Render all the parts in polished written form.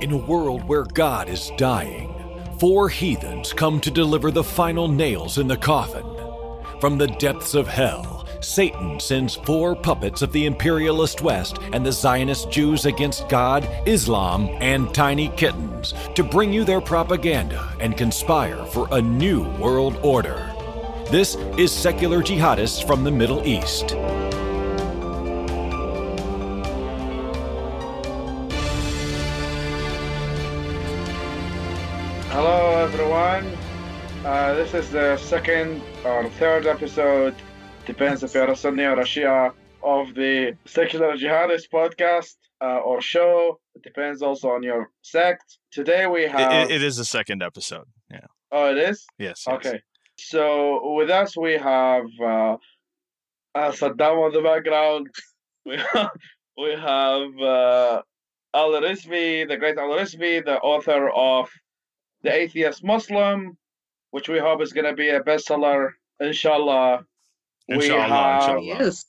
In a world where God is dying, 4 heathens come to deliver the final nails in the coffin. From the depths of hell, Satan sends 4 puppets of the imperialist West and the Zionist Jews against God, Islam, and tiny kittens to bring you their propaganda and conspire for a new world order. This is Secular Jihadists from the Middle East. Hello everyone, this is the second or third episode, depends if you're a Sunni or a Shia, of the Secular Jihadist podcast or show. It depends also on your sect. Today we have... It is the second episode, yeah. Oh, it is? Yes. Okay. So with us we have Saddam on the background. We have Al-Rizvi, the great Al-Rizvi, the author of The Atheist Muslim, which we hope is going to be a bestseller, inshallah. Inshallah. Yes.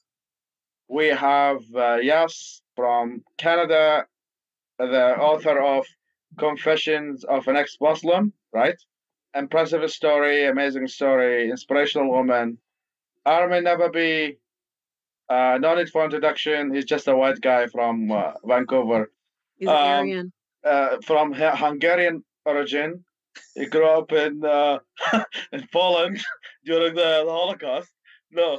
We have Yas from Canada, the author of Confessions of an Ex-Muslim, right? Impressive story, amazing story, inspirational woman. Armin Nababi, no need for introduction. He's just a white guy from Vancouver. He's Aryan. From Hungarian origin. He grew up in in Poland during the Holocaust. No.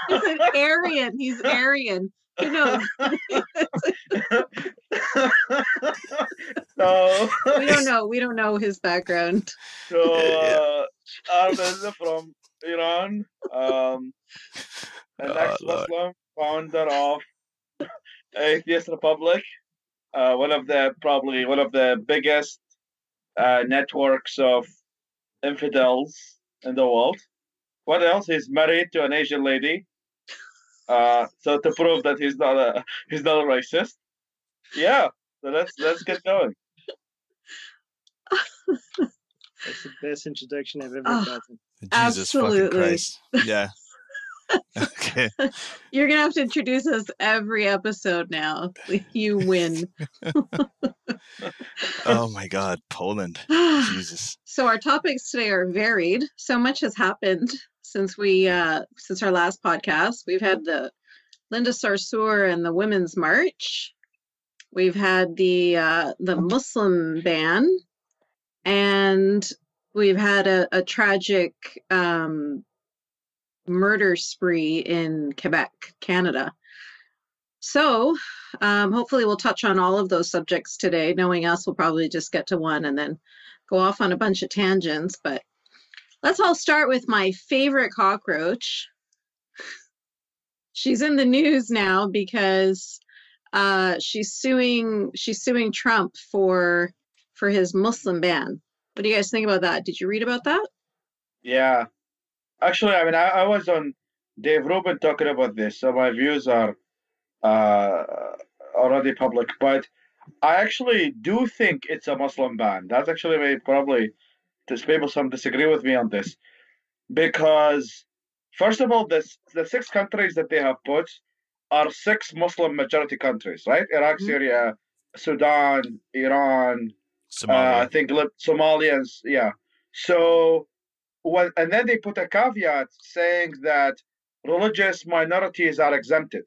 He's an Aryan. He's Aryan. Who knows? No. We don't know his background. So Armin from Iran, an ex-Muslim, founder of Atheist Republic, one of the biggest networks of infidels in the world. What else? He's married to an Asian lady. So to prove that he's not a racist. Yeah. So let's get going. That's the best introduction I've ever gotten. Jesus fucking Christ. Yeah. Okay. You're going to have to introduce us every episode now. You win. Oh my God, Poland. Jesus. So our topics today are varied. So much has happened since our last podcast. We've had the Linda Sarsour and the Women's March. We've had the Muslim ban, and we've had a tragic murder spree in Quebec, Canada. So hopefully we'll touch on all of those subjects today. Knowing us, we'll probably just get to one and then go off on a bunch of tangents. But let's all start with my favorite cockroach. She's in the news now because she's suing Trump for his Muslim ban. What do you guys think about that? Did you read about that? Yeah. Actually, I mean, I was on Dave Rubin talking about this, so my views are already public. But I actually do think it's a Muslim ban. That's actually probably some disagree with me on this, because first of all, the 6 countries that they have put are 6 Muslim majority countries, right? Iraq, Syria, Sudan, Iran, Somalia. I think Somalians, yeah. So. And then they put a caveat saying that religious minorities are exempted.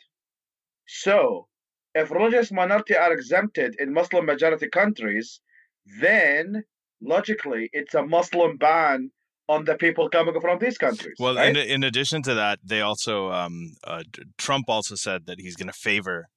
So, if religious minorities are exempted in Muslim majority countries, then logically it's a Muslim ban on the people coming from these countries. Well, right? in addition to that, they also Trump also said that he's going to favor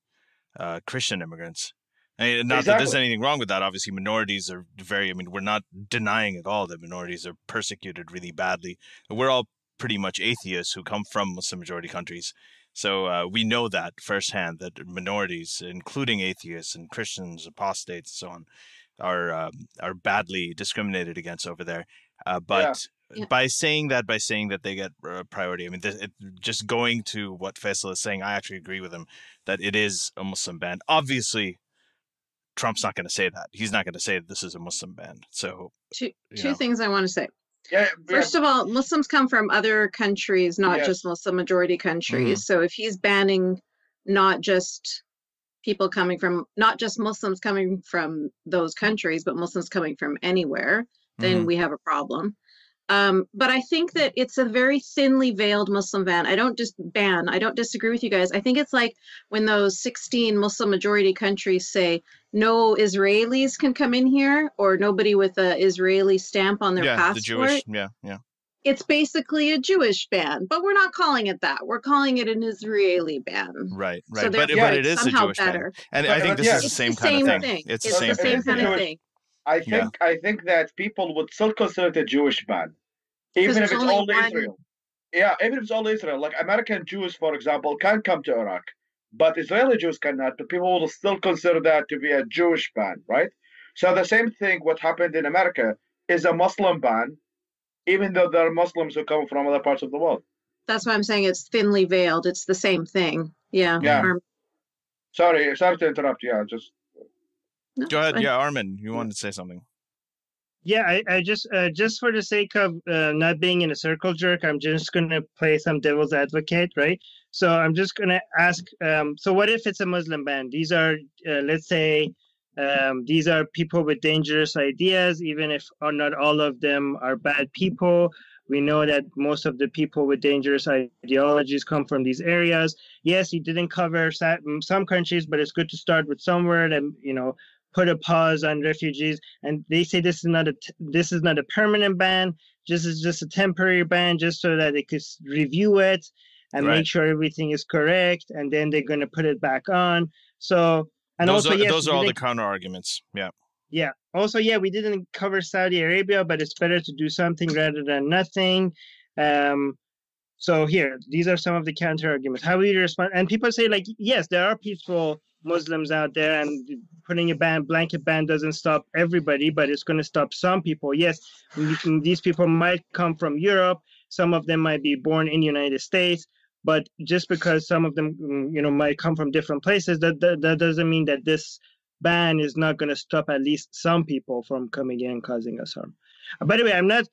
Christian immigrants. Not that there's anything wrong with that. Obviously, minorities are we're not denying at all that minorities are persecuted really badly. We're all pretty much atheists who come from Muslim majority countries. So we know that firsthand, that minorities, including atheists and Christians, apostates, and so on, are badly discriminated against over there. But by saying that they get priority, I mean, just going to what Faisal is saying, I actually agree with him that it is a Muslim ban. Obviously, Trump's not going to say that. He's not going to say that this is a Muslim ban. So two things I want to say. Yeah. First of all, Muslims come from other countries, not just Muslim majority countries. So if he's banning not just people coming from, not just Muslims coming from those countries, but Muslims coming from anywhere, then we have a problem. But I think that it's a very thinly veiled Muslim ban. I don't disagree with you guys. I think it's like when those 16 Muslim majority countries say no Israelis can come in here, or nobody with a Israeli stamp on their passport. The Jewish, yeah. It's basically a Jewish ban, but we're not calling it that. We're calling it an Israeli ban. Right. So but it is a Jewish ban. And I think this is the same kind of thing. It's the same kind of thing. I think that people would still consider it a Jewish ban, even if it's all Israel. Yeah, even if it's all Israel. Like American Jews, for example, can come to Iraq, but Israeli Jews cannot. But people will still consider that to be a Jewish ban, right? So the same thing, what happened in America, is a Muslim ban, even though there are Muslims who come from other parts of the world. That's why I'm saying it's thinly veiled. It's the same thing. Yeah. Sorry to interrupt. Yeah, just go ahead. Yeah, Armin, you wanted to say something. Yeah, I just for the sake of not being in a circle jerk, I'm just going to play some devil's advocate, right? So I'm just going to ask, so what if it's a Muslim ban? These are, let's say, these are people with dangerous ideas, even if not all of them are bad people. We know that most of the people with dangerous ideologies come from these areas. Yes, he didn't cover some countries, but it's good to start with somewhere and, put a pause on refugees. And they say this is not a permanent ban. This is just a temporary ban, just so that they could review it and make sure everything is correct. And then they're going to put it back on. So, and those also, those are all the counter arguments. Yeah. Yeah. Also, we didn't cover Saudi Arabia, but it's better to do something rather than nothing. So here, these are some of the counter arguments. How will you respond? And people say, like, yes, there are peaceful Muslims out there, and putting a blanket ban doesn't stop everybody, but it's going to stop some people. Yes, these people might come from Europe. Some of them might be born in the United States. But just because some of them, might come from different places, that doesn't mean that this ban is not going to stop at least some people from coming in and causing us harm. By the way, I'm not.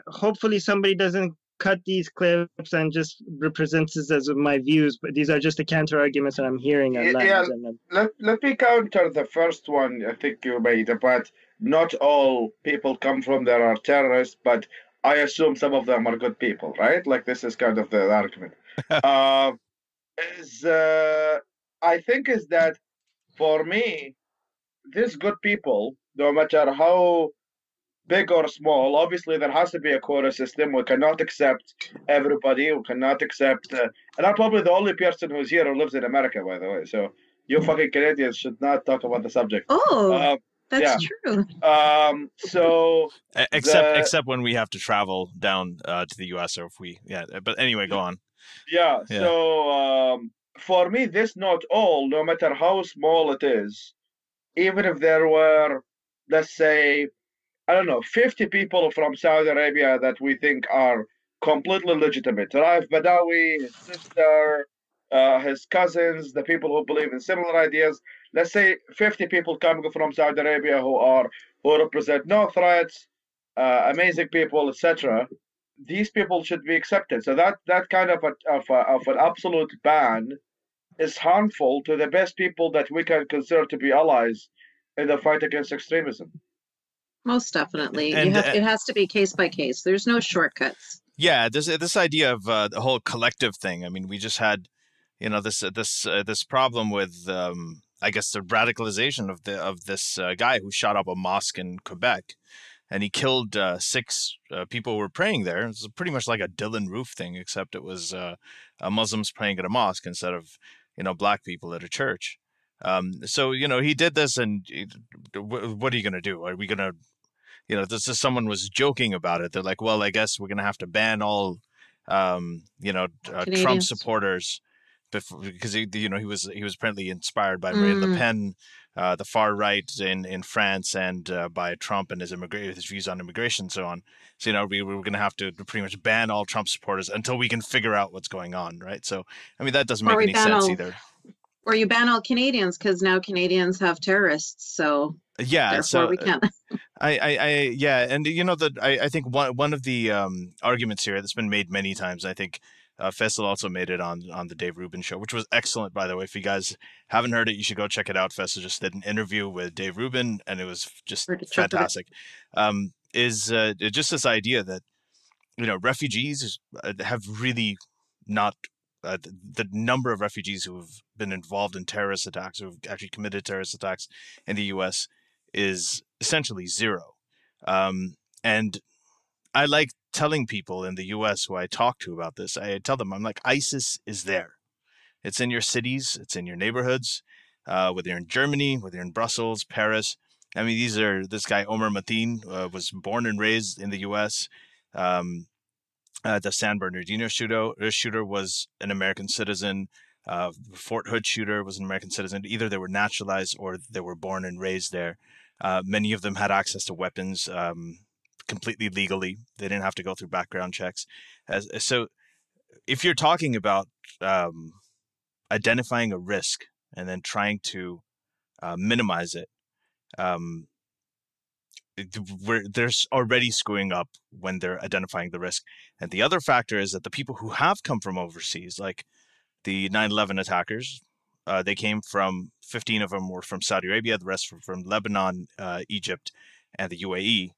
Hopefully, somebody doesn't cut these clips and just represents this as my views. But these are just the counter arguments that I'm hearing. Let me counter the first one. I think you made about not all people come from there are terrorists, but I assume some of them are good people, right? Like this is kind of the argument. I think is that for me, these good people, no matter how big or small, obviously there has to be a quota system. We cannot accept everybody. We cannot accept, and I'm probably the only person who's here who lives in America, by the way. So you fucking Canadians should not talk about the subject. Oh, that's true. So except when we have to travel down to the US, or if we, but anyway, go on. Yeah. So for me, this not all, no matter how small it is, even if there were, let's say, I don't know, 50 people from Saudi Arabia that we think are completely legitimate. Raif Badawi, his sister, his cousins, the people who believe in similar ideas. Let's say 50 people coming from Saudi Arabia who represent no threats, amazing people, etc. These people should be accepted. So that kind of an absolute ban is harmful to the best people that we can consider to be allies in the fight against extremism. Most definitely. It has to be case by case. There's no shortcuts. Yeah, this idea of the whole collective thing. I mean, we just had, this problem with, I guess, the radicalization of this guy who shot up a mosque in Quebec, and he killed 6 people who were praying there. It's pretty much like a Dylan Roof thing, except it was Muslims praying at a mosque instead of black people at a church. So he did this, and what are you going to do? Are we going to, someone was joking about it. They're like, well, I guess we're going to have to ban all, Trump supporters, because he was apparently inspired by Marine Le Pen, the far right in France, and by Trump and his views on immigration and so on. So we were going to have to pretty much ban all Trump supporters until we can figure out what's going on, right? So I mean that doesn't make any sense either. Or you ban all Canadians because now Canadians have terrorists, so therefore we can't. I think one of the arguments here that's been made many times, I think Faisal also made it on the Dave Rubin show, which was excellent, by the way. If you guys haven't heard it, you should go check it out. Faisal just did an interview with Dave Rubin, and it was just fantastic. Is just this idea that, you know, refugees have really not the number of refugees who have been involved in terrorist attacks, who have actually committed terrorist attacks in the U.S. is essentially zero. And I like telling people in the U.S. who I talk to about this, I tell them, I'm like, ISIS is there. It's in your cities. It's in your neighborhoods, whether you're in Germany, whether you're in Brussels, Paris. I mean, this guy, Omar Mateen, was born and raised in the U.S. The San Bernardino shooter was an American citizen. Fort Hood shooter was an American citizen. Either they were naturalized or they were born and raised there. Many of them had access to weapons completely legally. They didn't have to go through background checks. So if you're talking about identifying a risk and then trying to minimize it, they're already screwing up when they're identifying the risk. And the other factor is that the people who have come from overseas, like the 9/11 attackers, they came from 15 of them were from Saudi Arabia, the rest were from Lebanon, Egypt, and the UAE.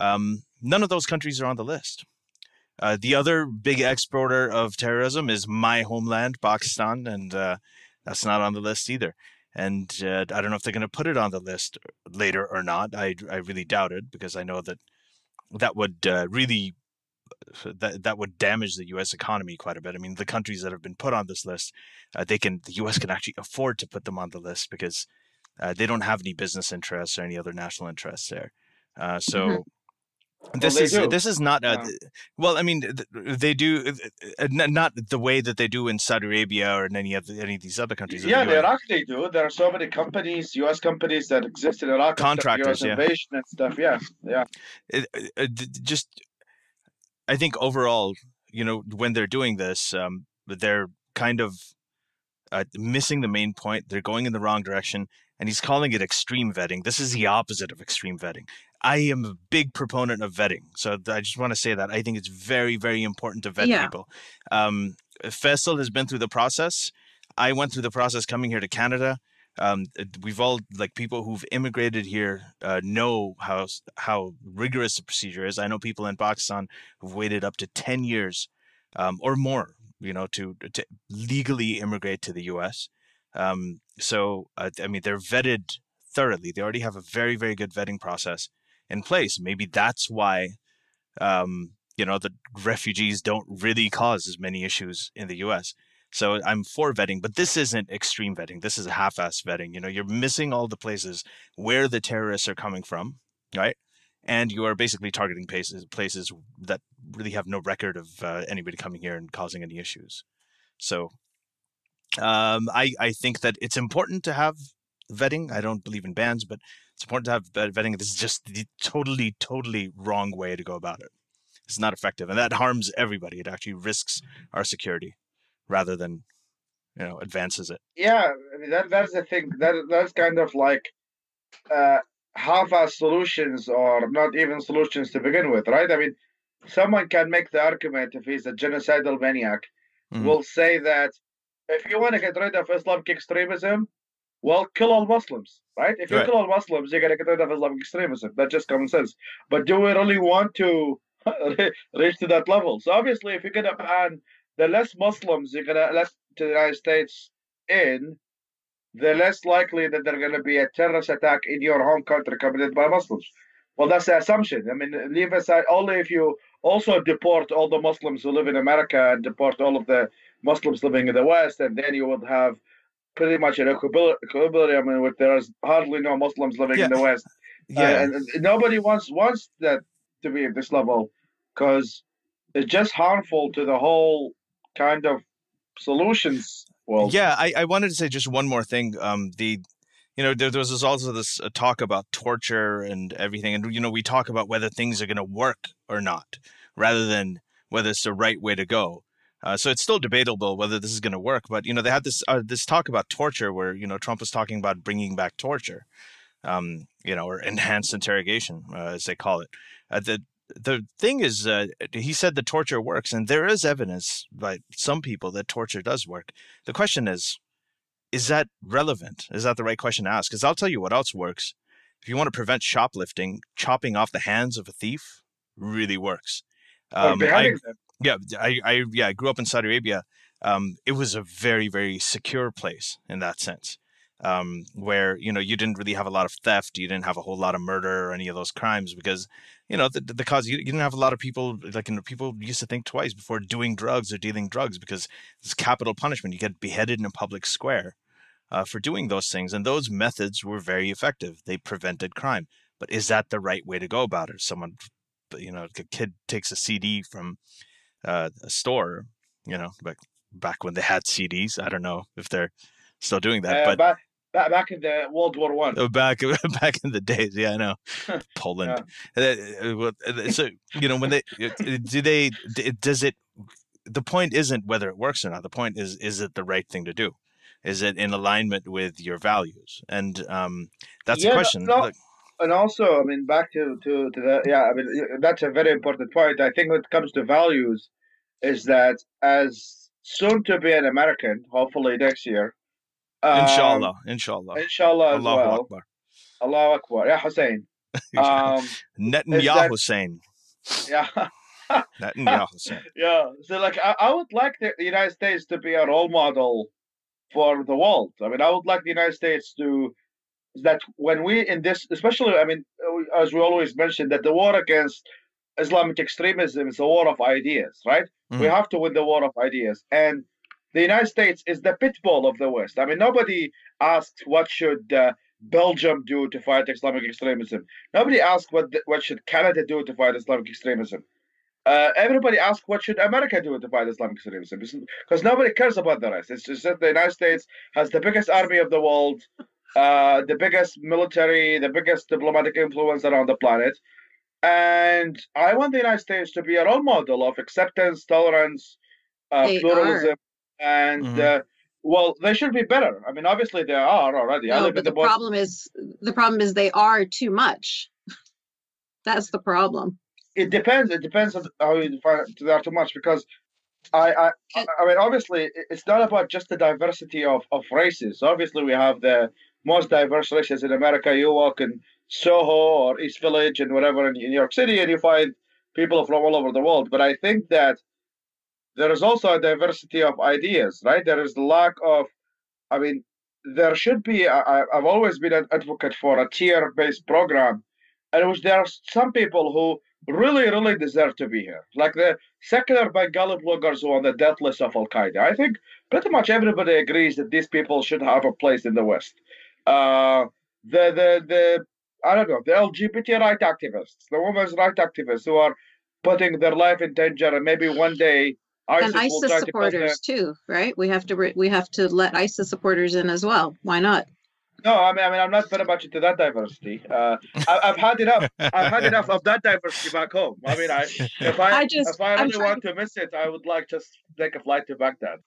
None of those countries are on the list. The other big exporter of terrorism is my homeland, Pakistan, and that's not on the list either. And I don't know if they're going to put it on the list later or not. I really doubt it, because I know that would really that would damage the U.S. economy quite a bit. I mean, the countries that have been put on this list, the U.S. can actually afford to put them on the list because they don't have any business interests or any other national interests there. This is not well. I mean, they do not the way that they do in Saudi Arabia or in any of these other countries. Yeah, in Iraq they do. There are so many companies, U.S. companies that exist in Iraq, contractors, U.S. invasion and stuff. Yeah. Just, I think overall, you know, when they're doing this, they're kind of missing the main point. They're going in the wrong direction, and he's calling it extreme vetting. This is the opposite of extreme vetting. I am a big proponent of vetting. So I just want to say that I think it's very, very important to vet people. Faisal has been through the process. I went through the process coming here to Canada. We've all, like, people who've immigrated here know how rigorous the procedure is. I know people in Pakistan who've waited up to 10 years or more, you know, to legally immigrate to the U.S. I mean, they're vetted thoroughly. They already have a very, very good vetting process in place. Maybe that's why, you know, the refugees don't really cause as many issues in the U.S. So I'm for vetting, but this isn't extreme vetting. This is half-ass vetting. You know, you're missing all the places where the terrorists are coming from, right? And you are basically targeting places that really have no record of anybody coming here and causing any issues. So I think that it's important to have vetting. I don't believe in bans, but it's important to have vetting. This is just the totally wrong way to go about it. It's not effective, and that harms everybody. It actually risks our security rather than, you know, advances it. Yeah, I mean, that's the thing. That's kind of like half-ass solutions, or not even solutions to begin with, right? I mean, someone can make the argument, if he's a genocidal maniac, will say that if you want to get rid of Islamic extremism, well, kill all Muslims, right? If you kill all Muslims, you're going to get rid of Islamic extremism. That's just common sense. But do we really want to reach to that level? So obviously, if you're going to ban the less Muslims you're going to let to the United States in, the less likely that there's going to be a terrorist attack in your home country committed by Muslims. Well, that's the assumption. I mean, leave aside only if you also deport all the Muslims who live in America and deport all of the Muslims living in the West, and then you would have pretty much an equilibrium in which there is hardly no Muslims living in the West. And nobody wants that to be at this level, because it's just harmful to the whole kind of solutions world. Yeah, I wanted to say just one more thing. There was also this talk about torture and everything. And, you know, we talk about whether things are going to work or not, rather than whether it's the right way to go. So it's still debatable whether this is going to work. But, you know, they had this talk about torture where, you know, Trump was talking about bringing back torture, you know, or enhanced interrogation, as they call it. the thing is, he said that torture works, and there is evidence by some people that torture does work. The question is that relevant? Is that the right question to ask? Because I'll tell you what else works. If you want to prevent shoplifting, chopping off the hands of a thief really works. Or beheading them. I grew up in Saudi Arabia. It was a very, very secure place in that sense, where, you know, you didn't really have a lot of theft. You didn't have a whole lot of murder or any of those crimes because, you know, the cause, you didn't have a lot of people, like, you know, people used to think twice before doing drugs or dealing drugs because it's capital punishment. You get beheaded in a public square for doing those things. And those methods were very effective. They prevented crime. But is that the right way to go about it? Someone, you know, a kid takes a CD from a store, you know, back when they had CDs. I don't know if they're still doing that, but back in the World War One. Back in the days, yeah, I know. Poland. So, you know, when the point isn't whether it works or not. The point is it the right thing to do? Is it in alignment with your values? And that's the question. No. And also, I mean, back to that, yeah, I mean, that's a very important point. I think when it comes to values, is that as soon to be an American, hopefully next year. Inshallah as Allahu well. Akbar. Allahu Akbar. Yeah, Hussein. Netanyahu Hussein. Yeah. Netanyahu Hussein. Yeah. So, like, I would like the United States to be a role model for the world. I mean, I would like the United States to, that when we in this, especially, I mean, as we always mention, that the war against Islamic extremism is a war of ideas, right? Mm-hmm. We have to win the war of ideas. And the United States is the pit bull of the West. I mean, nobody asks what should Belgium do to fight Islamic extremism. Nobody asks what should Canada do to fight Islamic extremism. Everybody asks what should America do to fight Islamic extremism, because nobody cares about the rest. It's just that the United States has the biggest army of the world, the biggest military, the biggest diplomatic influence around the planet. And I want the United States to be a role model of acceptance, tolerance, pluralism, and well, they should be better. I mean, obviously they are already. No, but the problem is they are too much. That's the problem. It depends. It depends on how you define they are too much, because I mean, obviously it's not about just the diversity of races. Obviously, we have the most diverse races in America. You walk in Soho or East Village and whatever in New York City, and you find people from all over the world. But I think that there is also a diversity of ideas, right? There is the lack of, I mean, there should be, I've always been an advocate for a tier-based program, in which there are some people who really, really deserve to be here. Like the secular Bengali bloggers who are on the death list of Al-Qaeda. I think pretty much everybody agrees that these people should have a place in the West. I don't know, the LGBT right activists, the women's right activists who are putting their life in danger, and maybe one day ISIS supporters too, right? We have to let ISIS supporters in as well. Why not? No, I mean, I'm not very much into that diversity. I've had enough. I've had enough of that diversity back home. I mean, if I really want to miss it, I would like to take a flight to Baghdad.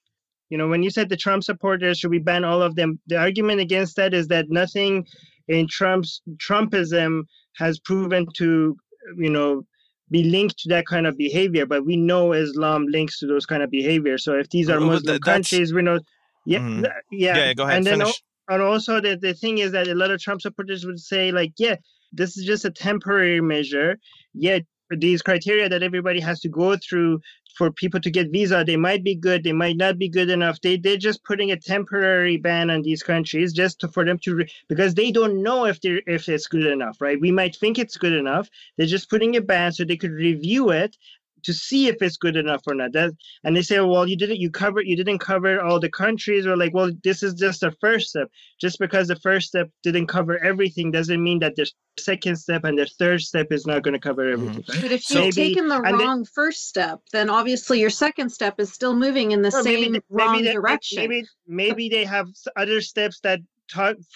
You know, when you said the Trump supporters, should we ban all of them? The argument against that is that nothing in Trumpism has proven to, you know, be linked to that kind of behavior. But we know Islam links to those kind of behavior. So if these are Muslim countries, we know. Yeah, yeah. Go ahead. And then, finish. And also the thing is that a lot of Trump supporters would say, like, yeah, this is just a temporary measure. Yet these criteria that everybody has to go through for people to get visa, they might be good, they might not be good enough. They're just putting a temporary ban on these countries just for them to, because they don't know if it's good enough, right? We might think it's good enough. They're just putting a ban so they could review it to see if it's good enough or not. And they say, well, you didn't cover all the countries. Or like, well, this is just the first step. Just because the first step didn't cover everything doesn't mean that the second step and the third step is not going to cover everything. Mm-hmm. But if you've taken the wrong first step, then obviously your second step is still moving in the same wrong direction. Maybe they have other steps that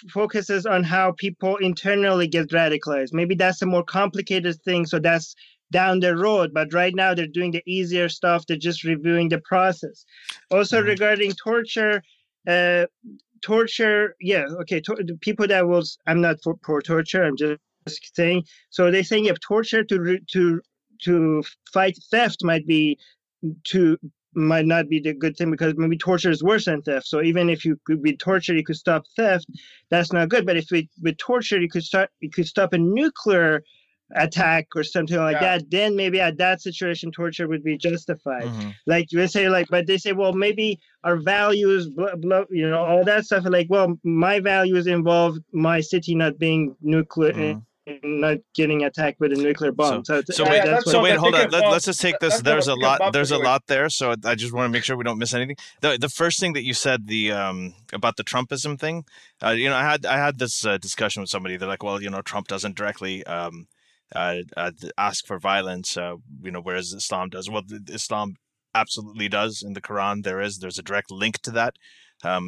focuses on how people internally get radicalized. Maybe that's a more complicated thing. So that's down the road, but right now they're doing the easier stuff. They're just reviewing the process. Also regarding torture, yeah, okay. The people that was, I'm not for torture. I'm just saying. So they're saying you have torture to to fight theft might not be the good thing, because maybe torture is worse than theft. So even if you could be tortured, you could stop theft. That's not good. But if with torture you could stop a nuclear attack or something like that, then maybe at that situation torture would be justified. Like you say, like, but they say, well, maybe our values, all that stuff. Like, well, my values involve my city not being nuclear. Not getting attacked with a nuclear bomb. So wait, hold on. Let's just take this. There's a lot there. So I just want to make sure we don't miss anything. The first thing that you said, about the Trumpism thing, I had this discussion with somebody. They're like, well, Trump doesn't directly ask for violence, whereas Islam does. Well, Islam absolutely does. In the Quran, there's a direct link to that.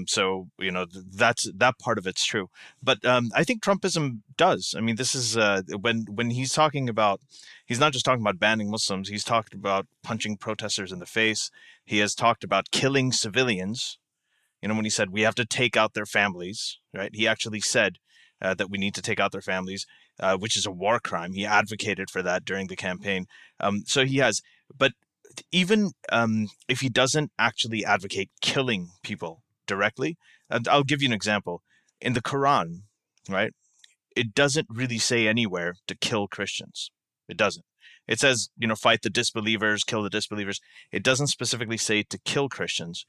So that part of it's true, but I think Trumpism does. I mean, this is when he's talking about, he's not just talking about banning Muslims. He's talked about punching protesters in the face. He has talked about killing civilians. When he said we have to take out their families, right? He actually said that we need to take out their families, which is a war crime. He advocated for that during the campaign. So he has, but even if he doesn't actually advocate killing people directly, and I'll give you an example. In the Quran, right, it doesn't really say anywhere to kill Christians. It doesn't. It says, fight the disbelievers, kill the disbelievers. It doesn't specifically say to kill Christians.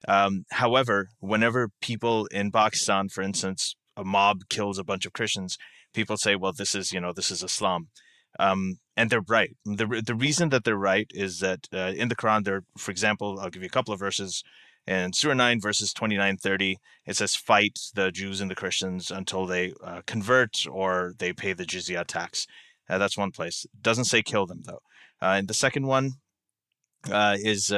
However, whenever people in Pakistan, for instance, a mob kills a bunch of Christians, people say, well, this is Islam. And they're right. The reason that they're right is that in the Quran, for example, I'll give you a couple of verses. In Surah 9, verses 29-30, it says, fight the Jews and the Christians until they convert or they pay the jizya tax. That's one place. It doesn't say kill them, though. And the second one is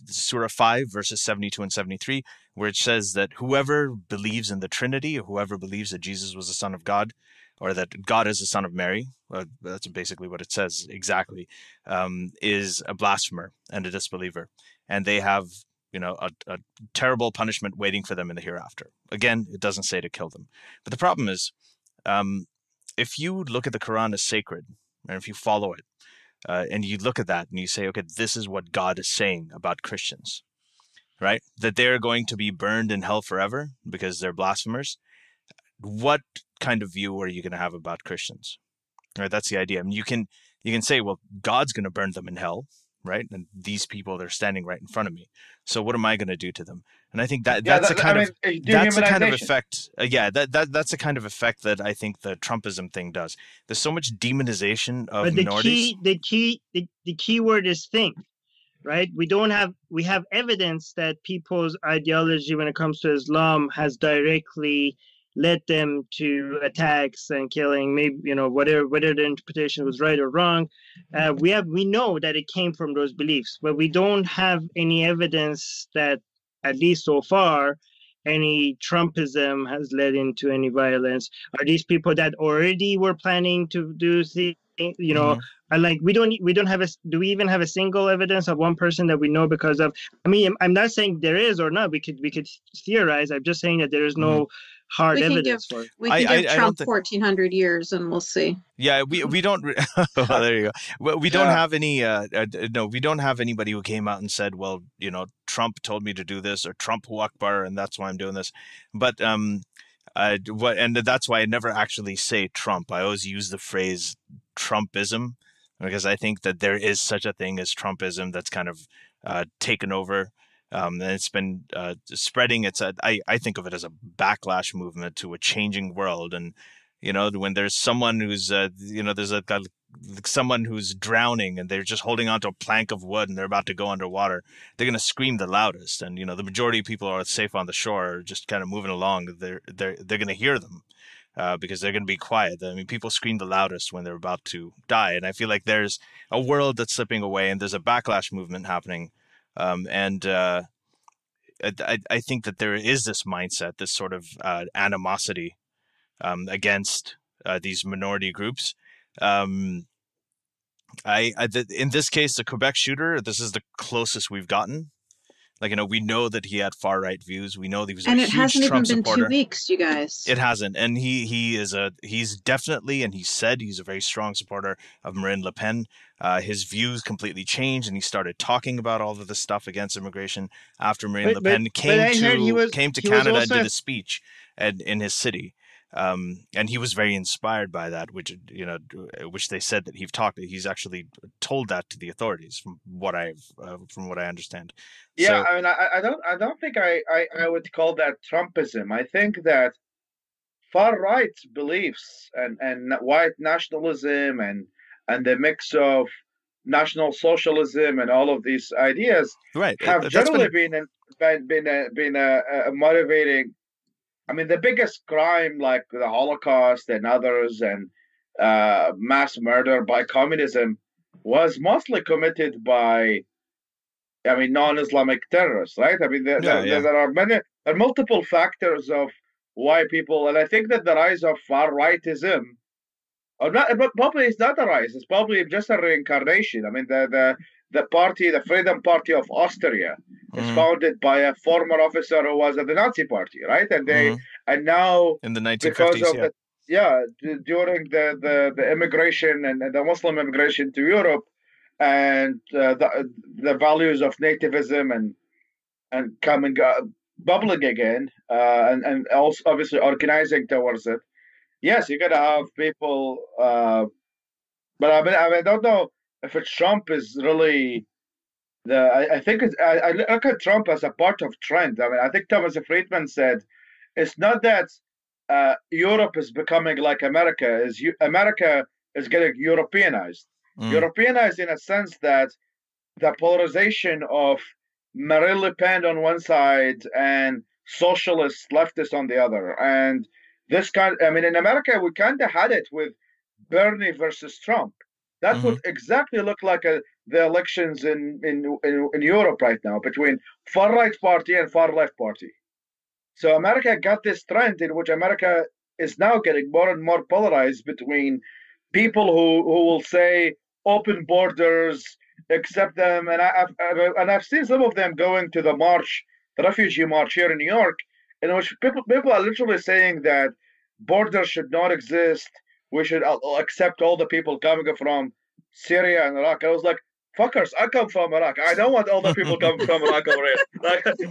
Surah 5, verses 72 and 73, where it says that whoever believes in the Trinity, or whoever believes that Jesus was the Son of God, or that God is the Son of Mary, that's basically what it says exactly, is a blasphemer and a disbeliever. And they have a terrible punishment waiting for them in the hereafter. Again, it doesn't say to kill them. But the problem is, if you look at the Quran as sacred, and if you follow it, and you look at that and you say, okay, this is what God is saying about Christians, right? That they're going to be burned in hell forever because they're blasphemers. What kind of view are you going to have about Christians? Right? That's the idea. I mean, you can say, well, God's going to burn them in hell, right? And these people, they're standing right in front of me. So what am I going to do to them? And I think that's a kind of effect. That's a kind of effect that I think the Trumpism thing does. There's so much demonization of minorities. The key word is think, right? We have evidence that people's ideology when it comes to Islam has directly led them to attacks and killing, maybe, whether the interpretation was right or wrong. We know that it came from those beliefs, but we don't have any evidence that, at least so far, any Trumpism has led into any violence. Are these people that already were planning to do the, and like we don't have do we even have a single evidence of one person that we know because of? I mean, I'm not saying there is or not. We could theorize. I'm just saying that there is no hard evidence for it. We can give Trump 1,400 years and we'll see. Yeah, we don't. Well, there you go. Well, we don't have any. No, we don't have anybody who came out and said, "Well, Trump told me to do this," or "Trump Akbar," and that's why I'm doing this. But and that's why I never actually say Trump. I always use the phrase Trumpism because I think that there is such a thing as Trumpism that's kind of taken over. And it's been spreading. I think of it as a backlash movement to a changing world. And, when there's someone who's, there's someone who's drowning and they're just holding onto a plank of wood and they're about to go underwater, they're going to scream the loudest. And, the majority of people are safe on the shore, are just kind of moving along. They're going to hear them because they're going to be quiet. I mean, people scream the loudest when they're about to die. And I feel like there's a world that's slipping away and there's a backlash movement happening. I think that there is this mindset, this sort of animosity against these minority groups. In this case, the Quebec shooter, this is the closest we've gotten. Like, we know that he had far right views. We know that he was and a it huge hasn't Trump even been supporter. 2 weeks, you guys. It hasn't, and he's definitely, and he said he's a very strong supporter of Marine Le Pen. His views completely changed, and he started talking about all of this stuff against immigration after Marine Le Pen came I heard to he was Canada also and did a speech in his city. And he was very inspired by that, which they said that he's actually told that to the authorities, from what I understand. Yeah, So, I mean, I don't think I would call that Trumpism. I think that far right beliefs and white nationalism and the mix of national socialism and all of these ideas right, have generally been motivating. I mean, the biggest crime, like the Holocaust and others, and mass murder by communism, was mostly committed by, I mean, non-Islamic terrorists, right? I mean, there are multiple factors of why people, and I think that the rise of far rightism, or not, but probably it's not a rise. It's probably just a reincarnation. I mean, the party, the Freedom Party of Austria, is founded by a former officer who was at the Nazi Party, right? And and now in the 1950s, because of during the immigration and the Muslim immigration to Europe, and the values of nativism and coming bubbling again, and also obviously organizing towards it. Yes, you're gonna have people, but I mean, I don't know if it's Trump is really I think I look at Trump as a part of trend. I mean, I think Thomas Friedman said it's not that Europe is becoming like America. America is getting Europeanized. Europeanized in a sense that the polarization of Marine Le Pen on one side and socialist leftists on the other. And I mean, in America, we kind of had it with Bernie versus Trump. That would exactly look like the elections in Europe right now between far right party and far left party. So America got this trend in which America is now getting more and more polarized between people who will say open borders, accept them, and I've seen some of them going to the march, the refugee march here in New York, in which people are literally saying that borders should not exist. We should accept all the people coming from Syria and Iraq. I was like, fuckers, I come from Iraq. I don't want all the people coming from Iraq over here. Like you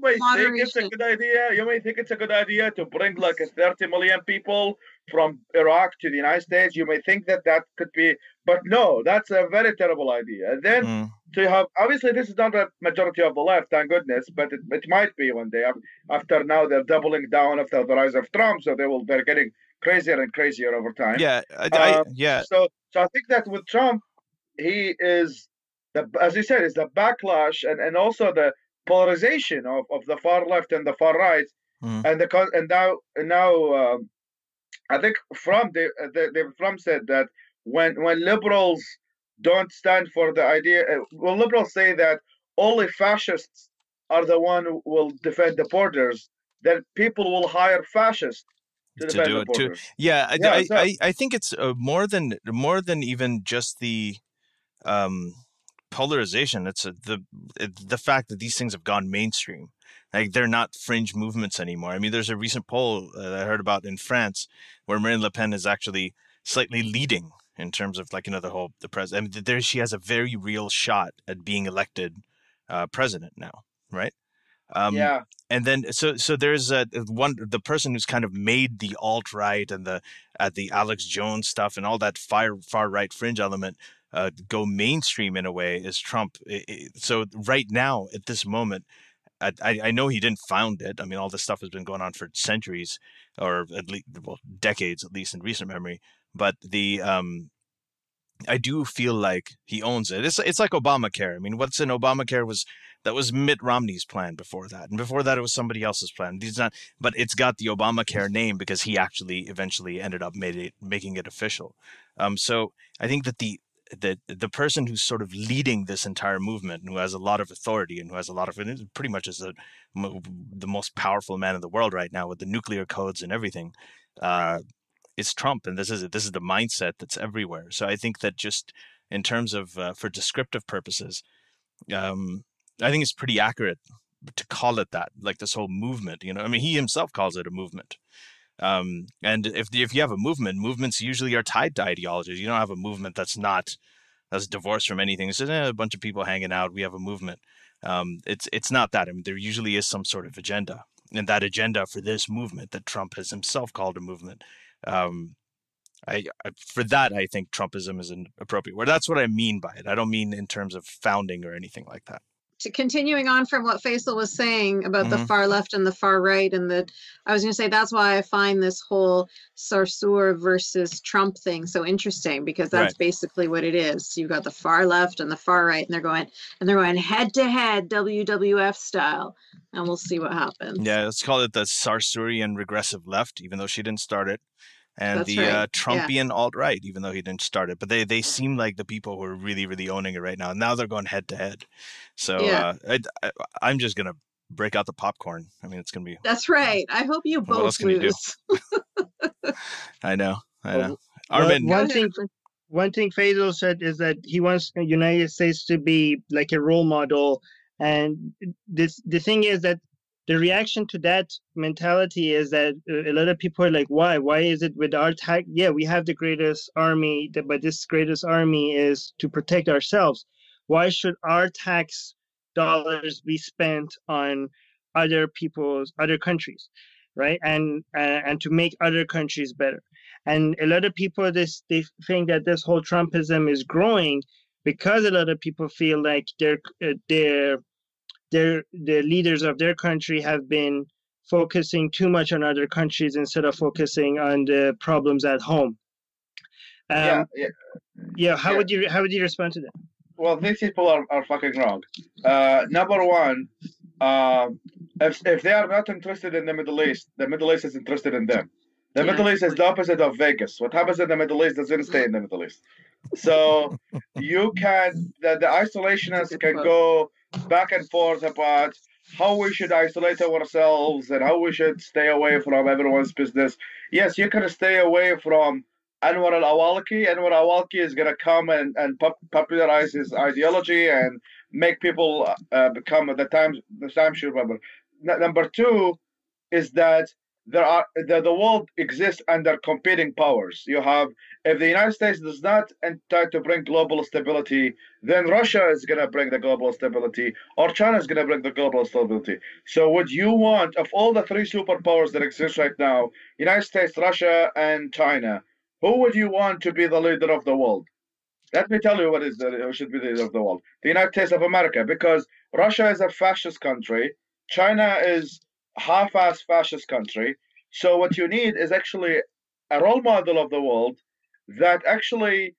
may think it's a good idea. You may think it's a good idea to bring like 30 million people from Iraq to the United States. You may think that could be, but no, that's a very terrible idea. And then to have, obviously this is not a majority of the left, thank goodness, but it might be one day. After now they're doubling down after the rise of Trump, so they're getting crazier and crazier over time. Yeah, So I think that with Trump, he is as you said, is the backlash and also the polarization of the far left and the far right, and now I think Fromm said that when liberals don't stand for the idea, when liberals say that only fascists are the one who will defend the borders, then people will hire fascists to defend the borders. I think it's more than even just the polarization. It's the fact that these things have gone mainstream. Like, they're not fringe movements anymore. I mean, there's a recent poll that I heard about in France where Marine Le Pen is actually slightly leading in terms of, like, the president. I mean, she has a very real shot at being elected president now, right? And then so there's the person who's kind of made the alt-right and the Alex Jones stuff and all that far right fringe element go mainstream in a way is Trump. So right now at this moment, I know he didn't found it. I mean, all this stuff has been going on for centuries, or at least decades, at least in recent memory. But I do feel like he owns it. It's like Obamacare. I mean, what's in Obamacare was Mitt Romney's plan before that, and before that it was somebody else's plan. But it's got the Obamacare name because he actually eventually ended up making it official. So I think that the person who's sort of leading this entire movement, and who has a lot of authority and who has a lot of, pretty much is the most powerful man in the world right now with the nuclear codes and everything, is Trump. And this is the mindset that's everywhere. So I think that just in terms of for descriptive purposes, I think it's pretty accurate to call it that, like this whole movement. I mean, he himself calls it a movement. And if you have a movement, movements usually are tied to ideologies. You don't have a movement that's divorced from anything. It's just a bunch of people hanging out. We have a movement. It's not that. I mean, there usually is some sort of agenda, and that agenda for this movement that Trump has himself called a movement. For that, I think Trumpism is an appropriate word. That's what I mean by it. I don't mean in terms of founding or anything like that. Continuing on from what Faisal was saying about the far left and the far right, I was going to say that's why I find this whole Sarsour versus Trump thing so interesting, because that's basically what it is. You've got the far left and the far right, and they're going head to head WWF style, and we'll see what happens. Yeah, let's call it the Sarsourian regressive left, even though she didn't start it. And that's the Trumpian alt-right, even though he didn't start it. But they seem like the people who are really, really owning it right now. And now they're going head-to-head. So I'm just going to break out the popcorn. I mean, it's going to be... That's right. I hope you both lose. I know. Armin. One thing Faisal said is that he wants the United States to be like a role model. And the thing is that the reaction to that mentality is that a lot of people are like, why? Why is it with our tax? Yeah, we have the greatest army, but this greatest army is to protect ourselves. Why should our tax dollars be spent on other countries, right? And to make other countries better. And a lot of people, they think that this whole Trumpism is growing because a lot of people feel like the leaders of their country have been focusing too much on other countries instead of focusing on the problems at home. How would you respond to that? Well, these people are fucking wrong. Number one, if they are not interested in the Middle East is interested in them. The Middle East is the opposite of Vegas. What happens in the Middle East doesn't stay in the Middle East. So the isolationists can go back and forth about how we should isolate ourselves and how we should stay away from everyone's business. Yes, you can stay away from Anwar al-Awlaki. Anwar al-Awlaki is going to come and popularize his ideology and make people become the timeshare member. Number two is that the world exists under competing powers. You have, if the United States does not try to bring global stability, then Russia is going to bring the global stability, or China is going to bring the global stability. So would you want, of all the three superpowers that exist right now, United States, Russia, and China, who would you want to be the leader of the world? Let me tell you who should be the leader of the world. The United States of America, because Russia is a fascist country. China is half-ass fascist country. So what you need is actually a role model of the world that actually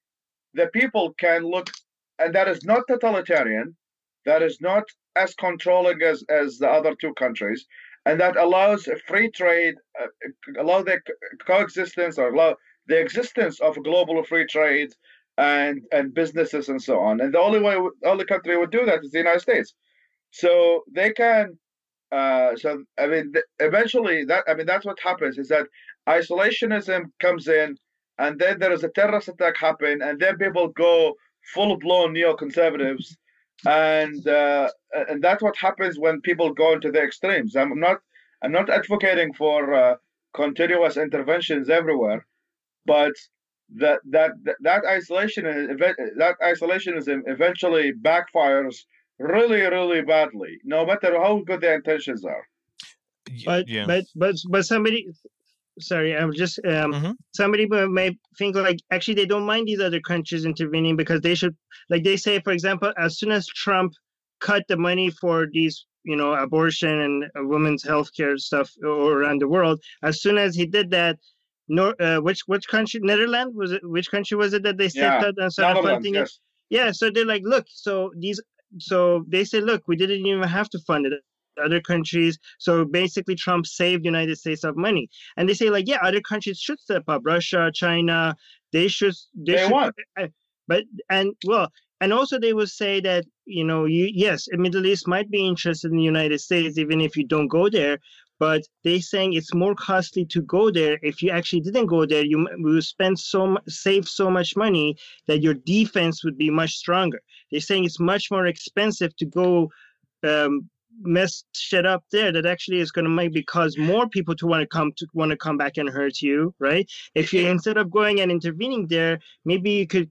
the people can look, and that is not totalitarian, that is not as controlling as the other two countries, and that allows free trade, allow the coexistence or allow the existence of global free trade and businesses and so on. And the only country would do that is the United States. So they can. Eventually, that's what happens, is that isolationism comes in, and then there is a terrorist attack happen, and then people go full-blown neoconservatives, and that's what happens when people go into the extremes. I'm not advocating for continuous interventions everywhere, but that isolationism eventually backfires really, really badly, no matter how good the intentions are. But somebody, sorry, I'm just somebody may think like actually they don't mind these other countries intervening because they should, like they say, for example, as soon as Trump cut the money for these, abortion and women's healthcare stuff around the world, as soon as he did that, which country? Netherlands was it? Which country was it that they stepped out and started funding it? Yeah, so they're like, look, so they say, look, we didn't even have to fund it. Other countries. So basically, Trump saved United States of money. And they say, like, yeah, other countries should step up. Russia, China, they should. Want. And also they will say that, yes, the Middle East might be interested in the United States, even if you don't go there. But they're saying it's more costly to go there. If you actually didn't go there, you will save so much money that your defense would be much stronger. They're saying it's much more expensive to go mess shit up there that actually is going to maybe cause more people to want to come back and hurt you, right? If you instead of going and intervening there, maybe you could,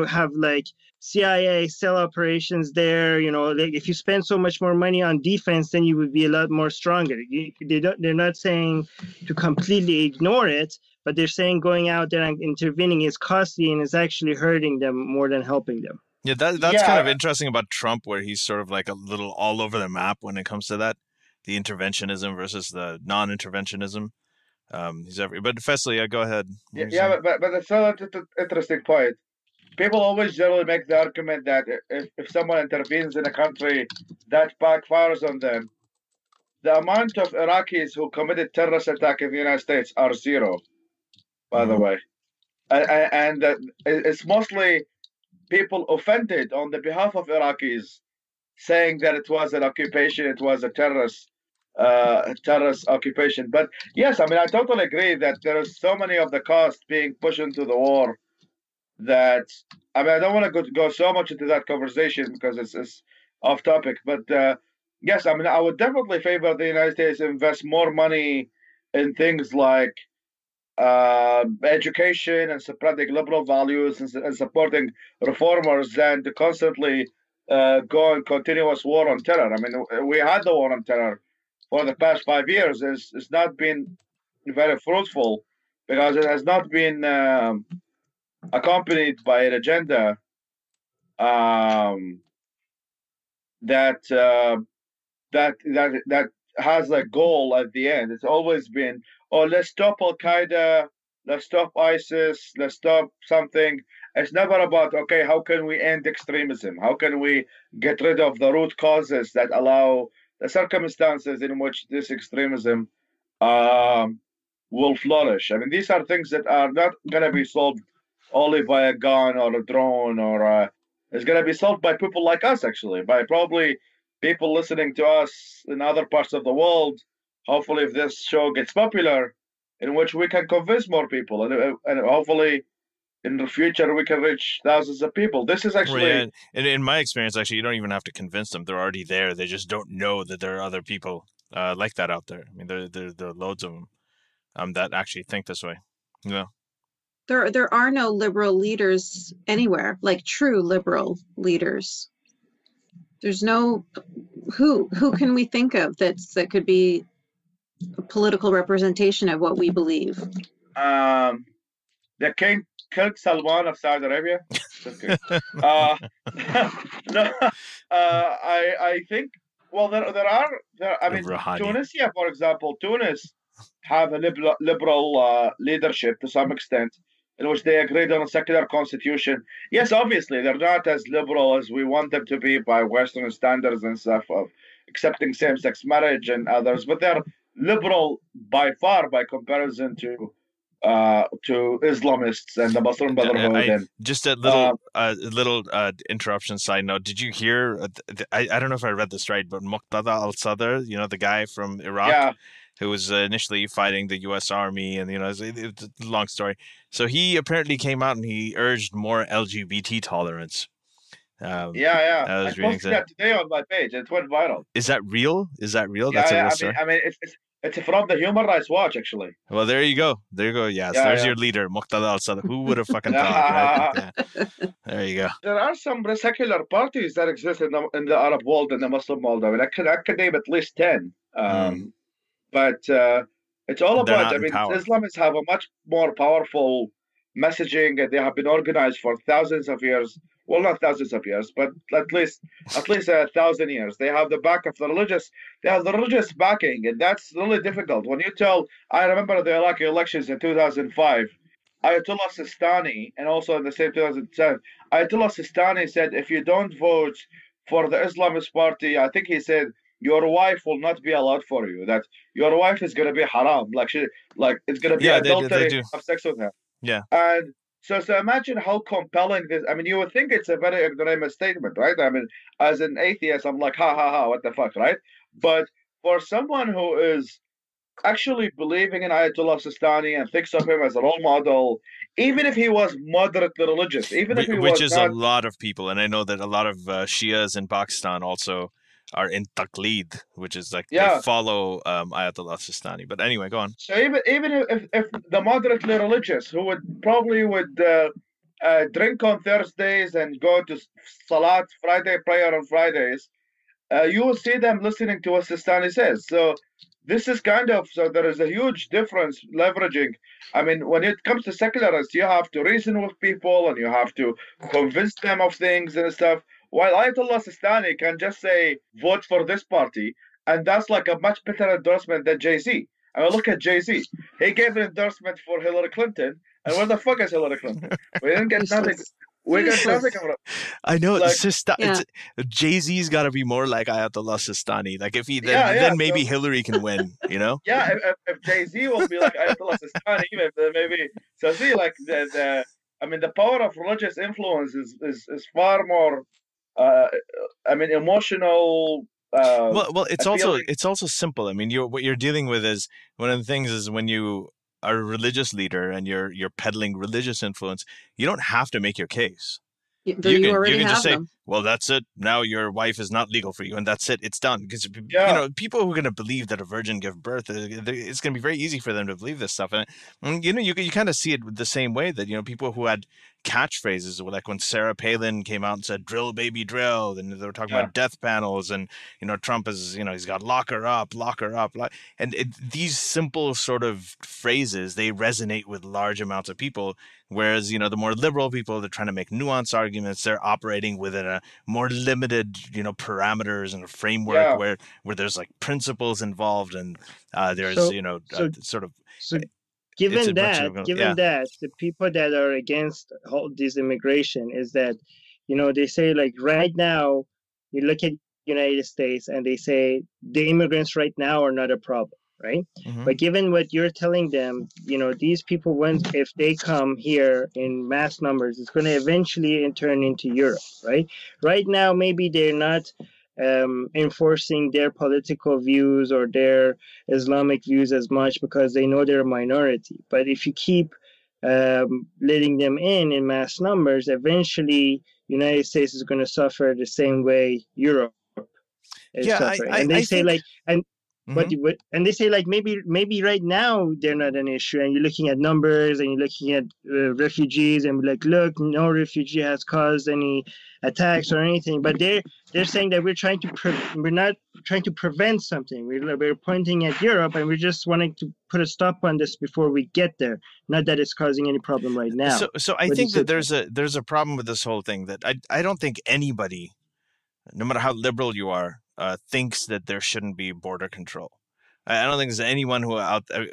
have like CIA cell operations there. Like if you spend so much more money on defense, then you would be a lot more stronger. They're not saying to completely ignore it, but they're saying going out there and intervening is costly and is actually hurting them more than helping them. Yeah, that's kind of interesting about Trump, where he's sort of like a little all over the map when it comes to that, the interventionism versus the non-interventionism. But Fesley, go ahead. But it's an interesting point. People always generally make the argument that if someone intervenes in a country, that backfires on them. The amount of Iraqis who committed terrorist attack in the United States are zero, by the way. And it's mostly people offended on the behalf of Iraqis, saying that it was an occupation, it was a terrorist occupation. But yes, I mean, I totally agree that there is so many of the costs being pushed into the war that, I mean, I don't want to go so much into that conversation because it's off topic. But yes, I mean, I would definitely favor the United States invest more money in things like education and spreading liberal values and supporting reformers than to constantly go on continuous war on terror. I mean, we had the war on terror for the past 5 years. It's not been very fruitful because it has not been accompanied by an agenda that has a goal at the end. It's always been, let's stop Al Qaeda, let's stop ISIS, let's stop something. It's never about, okay, how can we end extremism? How can we get rid of the root causes that allow the circumstances in which this extremism will flourish? I mean, these are things that are not going to be solved only by a gun or a drone, or it's going to be solved by people like us, actually, by probably people listening to us in other parts of the world. Hopefully, if this show gets popular, in which we can convince more people, and hopefully in the future we can reach thousands of people. This is actually, in my experience, actually, you don't even have to convince them. They're already there. They just don't know that there are other people like that out there. I mean, there are loads of them that actually think this way. Yeah. There are no liberal leaders anywhere, like true liberal leaders. There's no who can we think of that could be a political representation of what we believe? The King Salman of Saudi Arabia. No, I think. Well, there are. I mean, Tunisia, for example, Tunis have a liberal leadership to some extent, in which they agreed on a secular constitution. Yes, obviously, they're not as liberal as we want them to be by Western standards and stuff of accepting same-sex marriage and others, but they're liberal by far by comparison to Islamists and the Muslim Brotherhood. Just a little interruption side note. Did you hear? I don't know if I read this right, but Muqtada al-Sadr, the guy from Iraq, who was initially fighting the U.S. Army, and it's a long story. So he apparently came out and he urged more LGBT tolerance. I posted that today on my page. It went viral. Is that real? Yeah, that's I mean, it's from the Human Rights Watch, actually. Well, there you go. Yes, there's your leader, Muqtada al-Sadr. Who would have fucking thought, right? Yeah. There you go. There are some secular parties that exist in the Arab world and the Muslim world. I mean, I could name at least 10. But it's all about, I mean, Islamists have a much more powerful messaging, and they have been organized for thousands of years. Well, not thousands of years, but at least 1,000 years. They have the back of the religious backing, and that's really difficult. When you I remember the Iraqi elections in 2005, Ayatollah Sistani, and also in the same 2007, Ayatollah Sistani said, if you don't vote for the Islamist party, I think he said, your wife will not be allowed for you. That your wife is going to be haram, it's going to be adultery to have sex with her. Yeah. And so imagine how compelling this. I mean, you would think it's a very ignoramus statement, right? I mean, as an atheist, I'm like, ha, what the fuck, right? But for someone who is actually believing in Ayatollah Sistani and thinks of him as a role model, even if he was moderately religious, even if he which is a lot of people, and I know that a lot of Shias in Pakistan also are in taqlid, which is like they Yeah. follow Ayatollah Sistani. But anyway, go on. So even if the moderately religious who would probably drink on Thursdays and go to Salat Friday prayer on Fridays, you will see them listening to what Sistani says. So this is so there is a huge difference leveraging. I mean, when it comes to secularists, you have to reason with people and you have to convince them of things and stuff. While Ayatollah Sistani can just say, vote for this party, and that's like a much better endorsement than Jay-Z. I mean, look at Jay-Z. He gave an endorsement for Hillary Clinton, and where the fuck is Hillary Clinton? We didn't get nothing. We got nothing from it. I know, Like, Jay-Z's got to be more like Ayatollah Sistani. Like if he then maybe Hillary can win, you know? Yeah, if Jay-Z will be like Ayatollah Sistani, then maybe. So see, like the power of religious influence is far more. I mean, emotional. Well, it's also simple. I mean, what you're dealing with is one of the things is when you are a religious leader and you're peddling religious influence, you don't have to make your case. You can just say, them. well, that's it. Now your wife is not legal for you, and that's it. It's done. Because people who are going to believe that a virgin gave birth, it's going to be very easy for them to believe this stuff. And you kind of see it the same way that people who had catchphrases, like when Sarah Palin came out and said "drill, baby, drill," and they were talking about death panels, and Trump is he's got lock her up, and these simple sort of phrases, they resonate with large amounts of people. Whereas, the more liberal people, they're trying to make nuanced arguments. They're operating within a more limited, parameters and a framework where there's like principles involved, and there's, sort of. So given that, the people that are against all this immigration is that, they say like right now, you look at United States and they say the immigrants right now are not a problem. Right. Mm-hmm. But given what you're telling them, these people, if they come here in mass numbers, it's going to eventually turn into Europe. Right now, maybe they're not enforcing their political views or their Islamic views as much because they know they're a minority. But if you keep letting them in mass numbers, eventually United States is going to suffer the same way Europe is suffering. And they say and they say like maybe right now they're not an issue, and you're looking at numbers and you're looking at refugees and like, look, no refugee has caused any attacks or anything. But they're saying that we're not trying to prevent something. We're pointing at Europe, and we're just wanting to put a stop on this before we get there. Not that it's causing any problem right now. So I think that there's a problem with this whole thing that I don't think anybody, no matter how liberal you are, thinks that there shouldn't be border control. I don't think there's anyone who out there.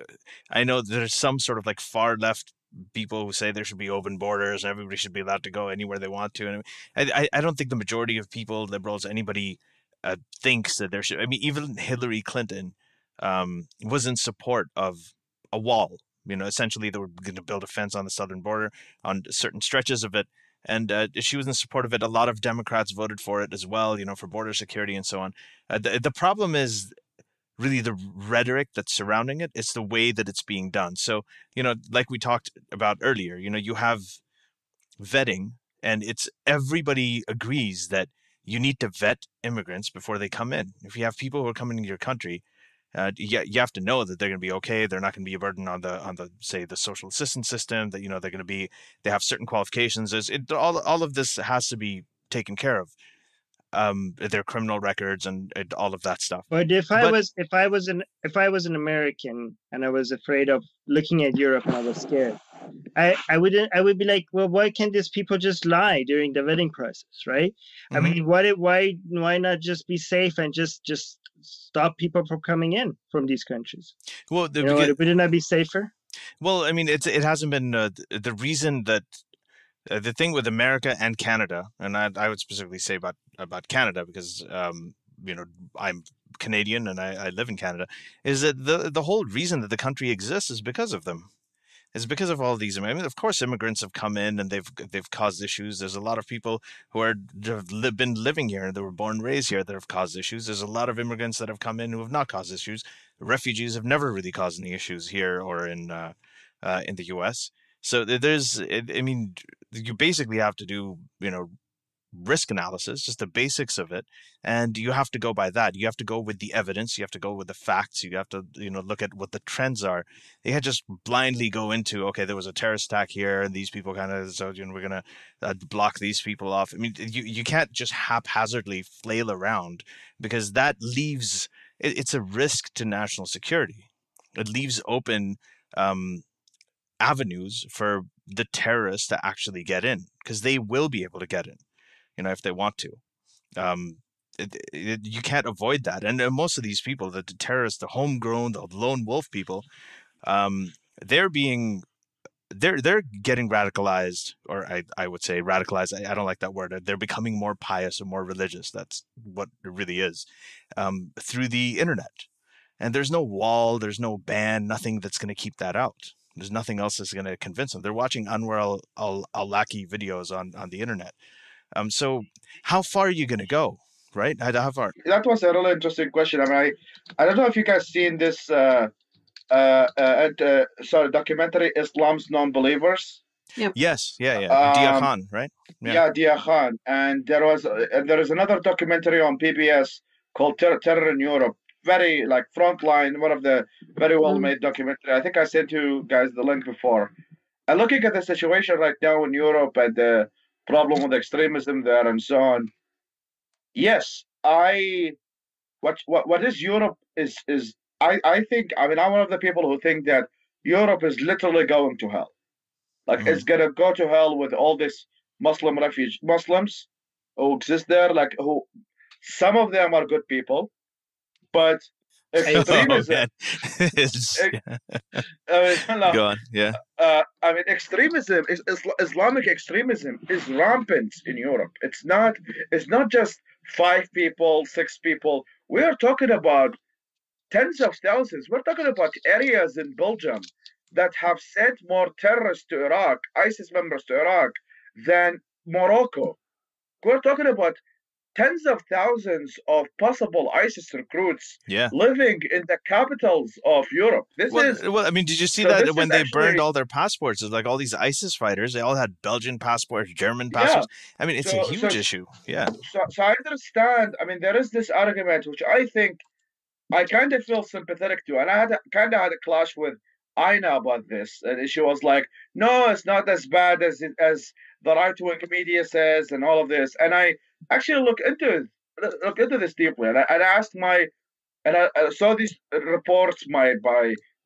I know there's some sort of like far left people who say there should be open borders and everybody should be allowed to go anywhere they want to. And I don't think the majority of people, liberals, anybody thinks that there should. I mean, even Hillary Clinton was in support of a wall. Essentially they were going to build a fence on the southern border on certain stretches of it. And she was in support of it. A lot of Democrats voted for it as well, for border security and so on. The problem is really the rhetoric that's surrounding it. It's the way that it's being done. So, like we talked about earlier, you have vetting, and everybody agrees that you need to vet immigrants before they come in. If you have people who are coming into your country, you have to know that they're going to be okay. They're not going to be a burden on the say the social assistance system. That they're going to they have certain qualifications. All of this has to be taken care of. Their criminal records and all of that stuff. But if I was an American and I was afraid of looking at Europe and I was scared, I would be like, well, why can't these people just lie during the vetting process, right? Mm-hmm. I mean, why not just be safe and just stop people from coming in from these countries? Well, would it not be safer? Well, I mean, it hasn't been the reason that. The thing with America and Canada, and I would specifically say about Canada because I'm Canadian and I live in Canada, is that the whole reason that the country exists is because of them. It's because of all these. I mean, of course, immigrants have come in and they've caused issues. There's a lot of people who have been living here and they were born and raised here that have caused issues. There's a lot of immigrants that have come in who have not caused issues. Refugees have never really caused any issues here or in the U.S. So you basically have to do, risk analysis, just the basics of it, and you have to go by that. You have to go with the evidence. You have to go with the facts. You have to, look at what the trends are. You can't just blindly go into, okay, there was a terrorist attack here, and these people kind of, so we're gonna block these people off. I mean, you can't just haphazardly flail around, because that leaves it's a risk to national security. It leaves open avenues for the terrorists to actually get in, because they will be able to get in, if they want to. You can't avoid that. And most of these people, the terrorists, the homegrown, the lone wolf people, they're getting radicalized, or I would say radicalized. I don't like that word. They're becoming more pious and more religious. That's what it really is, through the internet. And there's no wall, there's no ban, nothing that's going to keep that out. There's nothing else that's going to convince them. They're watching Anwar al-Awlaki videos on the internet. So how far are you going to go, right? How far? That was a really interesting question. I mean, I don't know if you guys seen this documentary, Islam's Non-Believers. Yep. Yes, yeah. Dia Khan, right? Yeah, Dia Khan. And there is another documentary on PBS called Terror in Europe. Very frontline, one of the very well-made documentary. I think I sent you guys the link before. And looking at the situation right now in Europe and the problem with extremism there and so on. Yes, what is Europe is I think, I mean, I'm one of the people who think that Europe is literally going to hell. It's gonna go to hell with all this Muslims who exist there, who some of them are good people. But extremism. Go on. Yeah. I mean, extremism Islamic extremism is rampant in Europe. It's not just 5 people, 6 people. We are talking about tens of thousands. We're talking about areas in Belgium that have sent more terrorists to Iraq, ISIS members to Iraq, than Morocco. We're talking about tens of thousands of possible ISIS recruits living in the capitals of Europe. Well, I mean, did you see that when they burned all their passports? It's like all these ISIS fighters, they all had Belgian passports, German passports. Yeah. I mean, it's a huge issue. Yeah. So I understand. I mean, there is this argument, which I think I kind of feel sympathetic to. And I had a clash with Aina about this. And she was like, no, it's not as bad as the right-wing media says and all of this. And I actually look into this deeply, and I asked I saw these reports by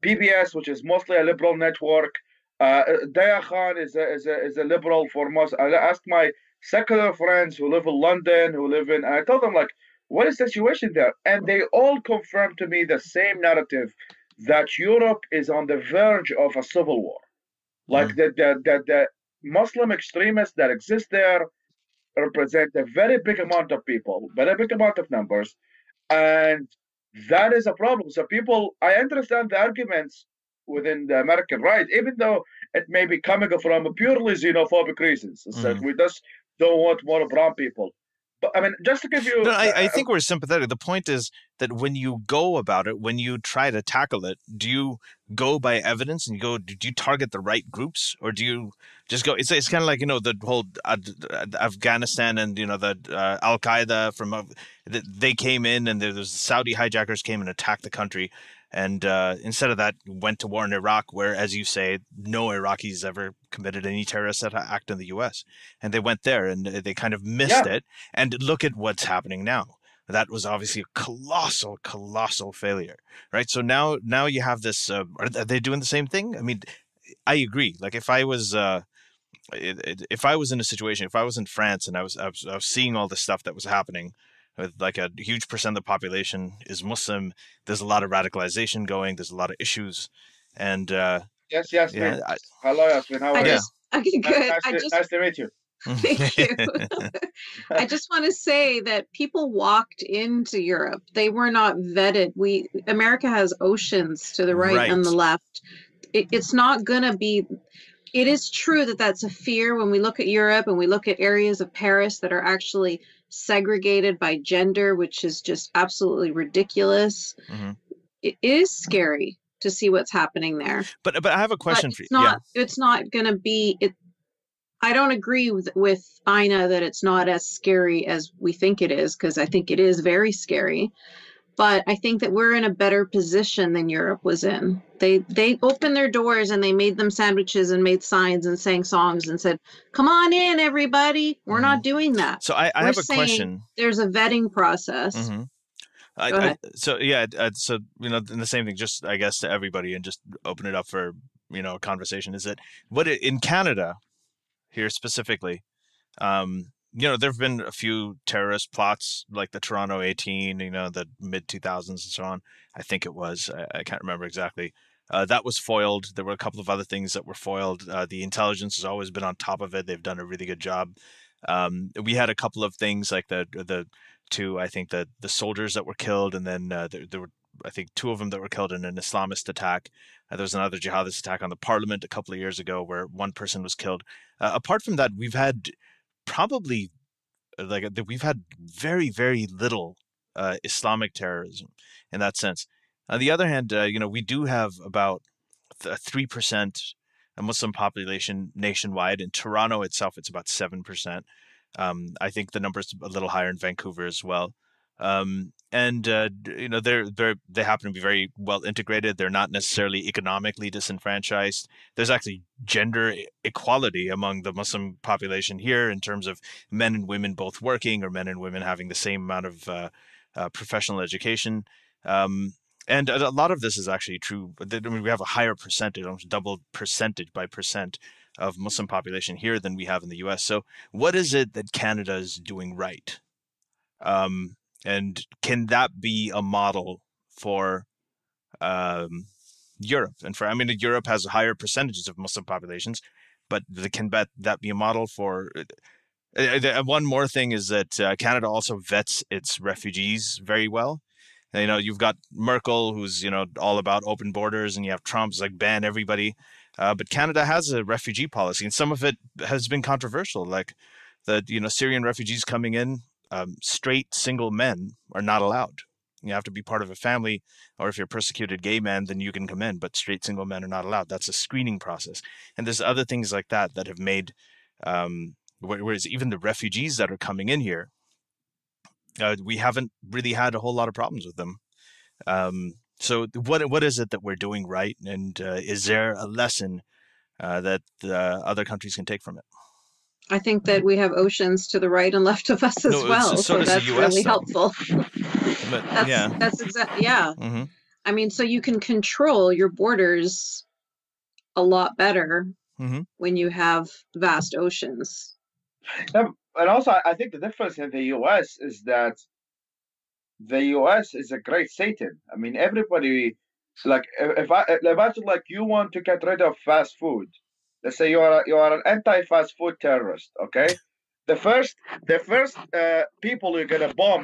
PBS, which is mostly a liberal network. Dia Khan is a liberal for most. I asked my secular friends who live in London, and I told them, what is the situation there? And they all confirmed to me the same narrative, that Europe is on the verge of a civil war. The Muslim extremists that exist there represent a very big amount of people, very big amount of numbers, and that is a problem. So I understand the arguments within the American right, even though it may be coming from purely xenophobic reasons. It's that we just don't want more brown people. But I mean, just to give you... No, I think we're sympathetic. The point is that when you go about it, when you try to tackle it, do you go by evidence and do you target the right groups, or do you just go... It's kind of like, the whole Afghanistan and, the Al-Qaeda they came in, and there's Saudi hijackers came and attacked the country. And instead of that, went to war in Iraq, where, as you say, no Iraqis ever committed any terrorist act in the U.S. And they went there, and they kind of missed it. And look at what's happening now. That was obviously a colossal failure, right? So now you have this. Are they doing the same thing? I mean, I agree. If I was in a situation, if I was in France and I was seeing all the stuff that was happening, with a huge percent of the population is Muslim, there's a lot of radicalization going. There's a lot of issues, and yes. Hello, Yasmin. How are you? Okay, good. Nice to meet you. Thank you. I just want to say that people walked into Europe. They were not vetted. America has oceans to the right and the left. It's not going to be. It is true that that's a fear when we look at Europe and we look at areas of Paris that are actually segregated by gender, which is just absolutely ridiculous. It is scary to see what's happening there. But I have a question for you. It's not going to be it. I don't agree with Ina that it's not as scary as we think it is, because I think it is very scary. But I think that we're in a better position than Europe was in. They opened their doors and they made them sandwiches and made signs and sang songs and said, "Come on in, everybody." We're not doing that. So I have a question. There's a vetting process. Go ahead. So and the same thing, just I guess to everybody, and just open it up for a conversation. Is that in Canada here specifically? There have been a few terrorist plots like the Toronto 18, the mid 2000s and so on. I think it was. I can't remember exactly. That was foiled. There were a couple of other things that were foiled. The intelligence has always been on top of it. They've done a really good job. We had a couple of things like the two, I think the soldiers that were killed, and then there were, I think, two of them that were killed in an Islamist attack. There was another jihadist attack on the parliament a couple of years ago where one person was killed. Apart from that, we've had we've had very, very little Islamic terrorism in that sense. On the other hand, we do have about 3% Muslim population nationwide. In Toronto itself, it's about 7%. I think the number's a little higher in Vancouver as well. They happen to be very well integrated. They're not necessarily economically disenfranchised. There's actually gender equality among the Muslim population here in terms of men and women both working, or men and women having the same amount of professional education. And a lot of this is actually true. I mean, we have a higher percentage, almost double percentage by percent of Muslim population here than we have in the U.S. So what is it that Canada is doing right? And can that be a model for Europe? And Europe has higher percentages of Muslim populations, but can that be a model for? One more thing is that Canada also vets its refugees very well. You've got Merkel, who's all about open borders, and you have Trump's like ban everybody. But Canada has a refugee policy, and some of it has been controversial, like the Syrian refugees coming in. Straight single men are not allowed. You have to be part of a family, or if you're a persecuted gay man, then you can come in, but straight single men are not allowed. That's a screening process. And there's other things like that have made, whereas even the refugees that are coming in here, we haven't really had a whole lot of problems with them. So what is it that we're doing right? And is there a lesson that other countries can take from it? I think that we have oceans to the right and left of us as well. So that's really helpful. But, that's exactly, yeah. Mm-hmm. I mean, so you can control your borders a lot better when you have vast oceans. And also, I think the difference in the U.S. is that the U.S. is a great Satan. I mean, everybody, like, if imagine like you want to get rid of fast food. Let's say you are an anti-fast food terrorist, okay? The first people you're gonna bomb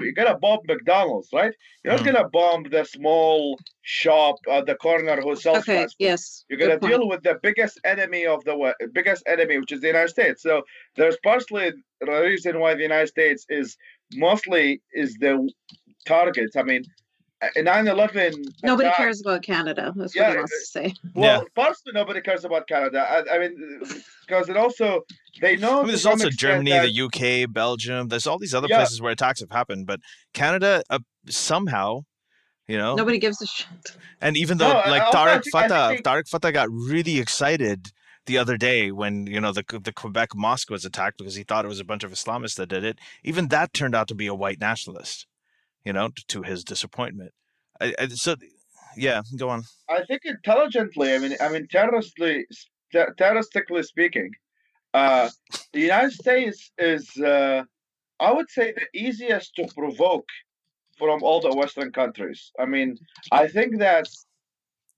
McDonald's, right? You're not gonna bomb the small shop at the corner who sells fast food. Yes. You're gonna deal with the biggest enemy, which is the United States. So there's partially the reason why the United States is the target. I mean, 9/11. Nobody cares about Canada. That's what he wants to say. Well, partially nobody cares about Canada. I mean, because it also they know. There's also Germany, the UK, Belgium. There's all these other places where attacks have happened, but Canada somehow, nobody gives a shit. And even though Tariq Fatah got really excited the other day when the Quebec mosque was attacked because he thought it was a bunch of Islamists that did it. Even that turned out to be a white nationalist. To his disappointment. So, go on. I think intelligently, I mean, terroristically speaking, the United States is, I would say, the easiest to provoke from all the Western countries. I mean, I think that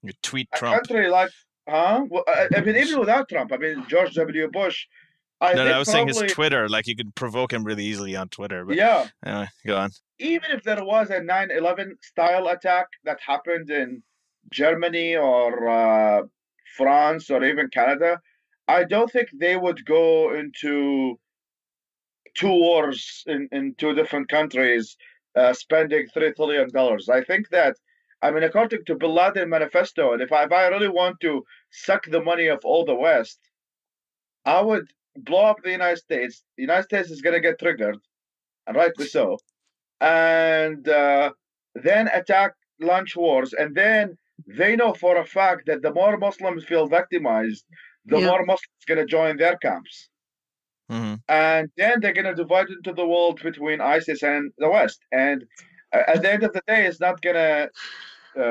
you tweet a Trump. country like, Well, I mean, even without Trump, I mean, George W. Bush. I was saying his Twitter, like you could provoke him really easily on Twitter. But, anyway, go on. Even if there was a 9/11 style attack that happened in Germany or France or even Canada, I don't think they would go into two wars in two different countries spending $3 trillion. I think that, I mean, according to Bin Laden manifesto, and if I really want to suck the money of all the West, I would blow up the United States. The United States is going to get triggered, and rightly so, and then attack, launch wars, and then they know for a fact that the more Muslims feel victimized, the more Muslims going to join their camps. Mm-hmm. And then they're going to divide into the world between ISIS and the West. And at the end of the day, it's not going to, So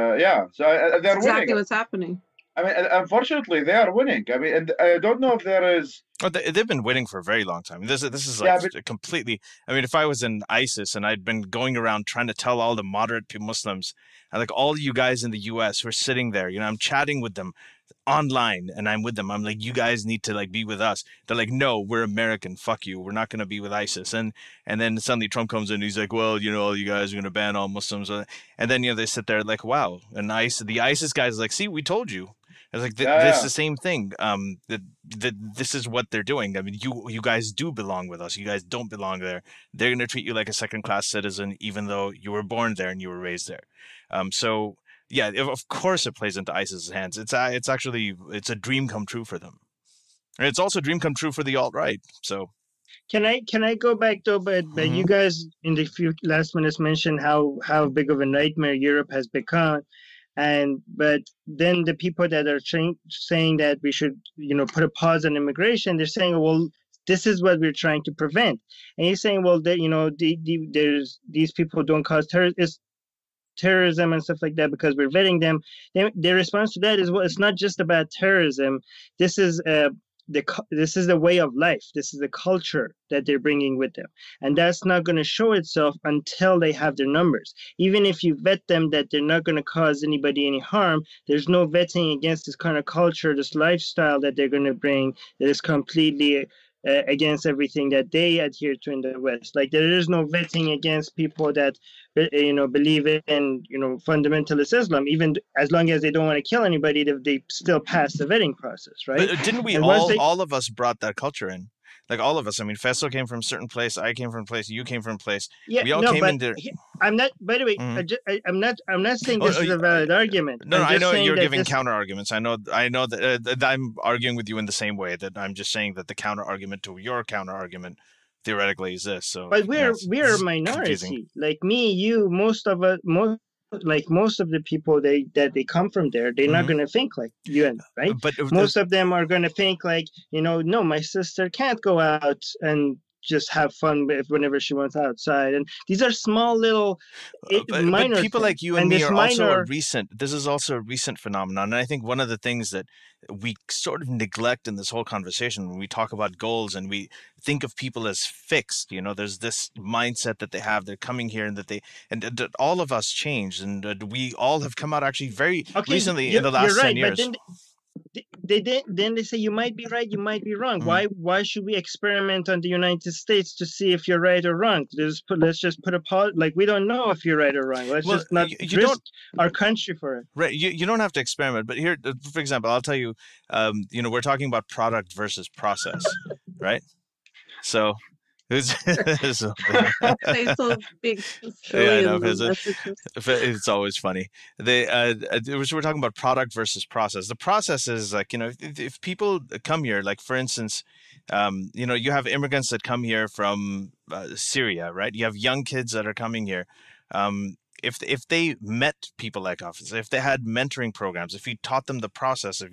they're That's exactly winning. what's happening. I mean, unfortunately, they are winning. I mean, and I don't know if there is. Oh, they've been winning for a very long time. This is like completely. I mean, if I was in ISIS and I'd been going around trying to tell all the moderate Muslims, and like all you guys in the U.S. who are sitting there, I'm chatting with them online, and I'm with them. I'm like, you guys need to like be with us. They're like, no, we're American. Fuck you. We're not going to be with ISIS. And then suddenly Trump comes in. And he's like, well, all you guys are going to ban all Muslims. And then they sit there like, wow. And the ISIS guys are like, see, we told you. It's like this is the same thing. This is what they're doing. I mean, you guys do belong with us. You guys don't belong there. They're going to treat you like a second-class citizen, even though you were born there and you were raised there. So yeah, of course it plays into ISIS's hands. It's a dream come true for them, and it's also a dream come true for the alt-right. So can I go back though? But you guys in the few last minutes mentioned how big of a nightmare Europe has become. But then the people that are saying that we should, put a pause on immigration, they're saying, well, this is what we're trying to prevent. And he's saying, well, there's these people don't cause terrorism and stuff like that because we're vetting them. Their response to that is, well, it's not just about terrorism. This is the way of life. This is the culture that they're bringing with them. And that's not going to show itself until they have their numbers. Even if you vet them that they're not going to cause anybody any harm, there's no vetting against this kind of culture, this lifestyle that they're going to bring that is completely against everything that they adhere to in the West. Like there is no vetting against people that believe in fundamentalist Islam. Even as long as they don't want to kill anybody, they still pass the vetting process, right? But didn't we all of us brought that culture in? Like all of us. I mean, Faisal came from a certain place. I came from a place. You came from a place. Yeah, we all came in there. I'm not. By the way, I'm not saying this is a valid argument. No, I know you're giving counter arguments. I know that I'm arguing with you in the same way. That I'm just saying that the counter argument to your counter argument theoretically is this. So, but we're a minority. Confusing. Like me, you, most of the people that they come from there, they're not going to think like you and right. But most of them are going to think like, no, my sister can't go out and just have fun whenever she wants outside. And these are small little minor but people things. Like you and me are also this is also a recent phenomenon. And I think one of the things that we sort of neglect in this whole conversation when we talk about goals and we think of people as fixed, there's this mindset that they have, they're coming here and that all of us changed and we all have come out actually very recently in the last 10 years. But then they say you might be right, you might be wrong. Why should we experiment on the United States to see if you're right or wrong? Let's just put a pause. Like we don't know if you're right or wrong. Let's just not risk our country for it. Right. You don't have to experiment. But here, for example, I'll tell you. We're talking about product versus process, right? So. It's always funny. We're talking about product versus process. The process is like, if people come here, like for instance, you have immigrants that come here from Syria, right? You have young kids that are coming here. If they met people like us, if they had mentoring programs, if you taught them the process of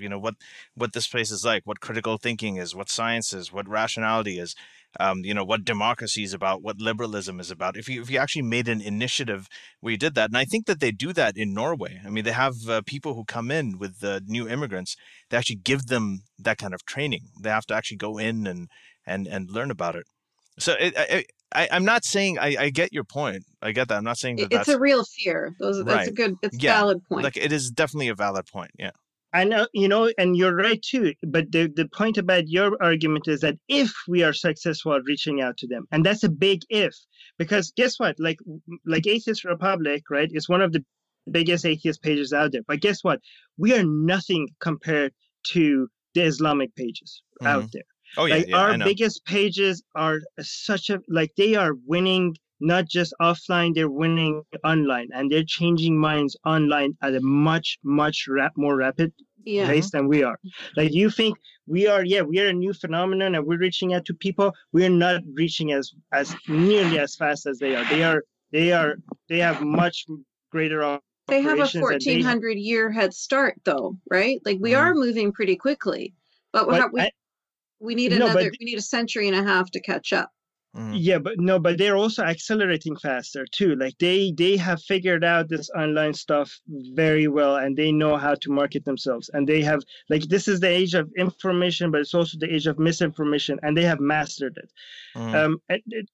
what this place is like, what critical thinking is, what science is, what rationality is, what democracy is about, what liberalism is about. If you actually made an initiative where you did that, and I think that they do that in Norway. I mean, they have people who come in with new immigrants. They actually give them that kind of training. They have to actually go in and learn about it. So I'm not saying I get your point. I get that. I'm not saying that it's a real fear. That's a good. It's a valid point. Like it is definitely a valid point. Yeah. I know, and you're right too. But the point about your argument is that if we are successful at reaching out to them, and that's a big if, because guess what? Like Atheist Republic, right, is one of the biggest atheist pages out there. But guess what? We are nothing compared to the Islamic pages out there. Oh yeah, our biggest pages are they are winning. Not just offline, they're winning online, and they're changing minds online at a much more rapid Yeah. race than we are. Like you think we are a new phenomenon and we're reaching out to people. We're not reaching as nearly as fast as they are. They have much greater They have a operations that 1400-year head start, though, right? Like we are moving pretty quickly, but we need we need a century and a half to catch up. Yeah, but they're also accelerating faster too. Like they have figured out this online stuff very well, and they know how to market themselves. And they have, like, this is the age of information, but it's also the age of misinformation, and they have mastered it.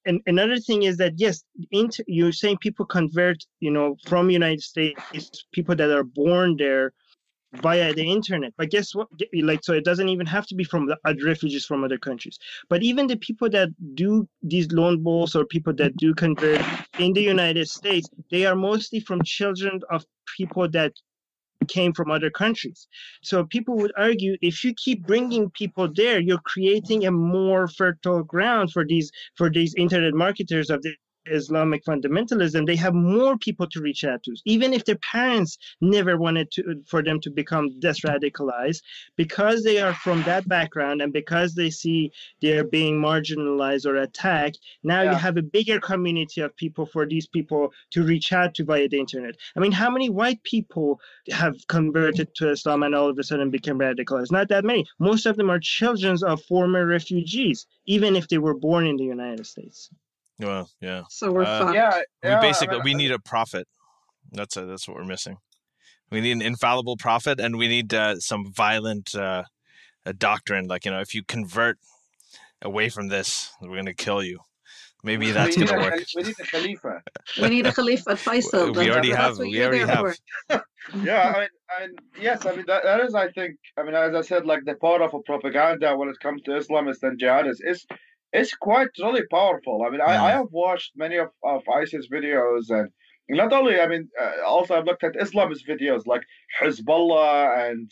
And another thing is that yes, you're saying people convert, from United States, people that are born there via the internet. But guess what? So it doesn't even have to be from the refugees from other countries. But even the people that do these lone wolves or people that do convert in the United States, they are mostly from children of people that came from other countries. So people would argue, if you keep bringing people there, you're creating a more fertile ground for these internet marketers of the Islamic fundamentalism. They have more people to reach out to, even if their parents never wanted for them to become radicalized, because they are from that background and because they see they're being marginalized or attacked. Now you have a bigger community of people for these people to reach out to via the internet. I mean, how many white people have converted to Islam and all of a sudden became radicalized? Not that many. Most of them are children of former refugees, even if they were born in the United States. Well, yeah. So we're fucked. We need a prophet. That's what we're missing. We need an infallible prophet, and we need some violent doctrine. Like, if you convert away from this, we're going to kill you. Maybe that's going to work. We need a Khalifa. We need a Khalifa Faisal. We already have. Yeah, yes, that is, I think, as I said, like the power of a propaganda when it comes to Islamists and jihadists is quite really powerful. I have watched many of ISIS videos, and not only, also I've looked at Islamist videos like Hezbollah and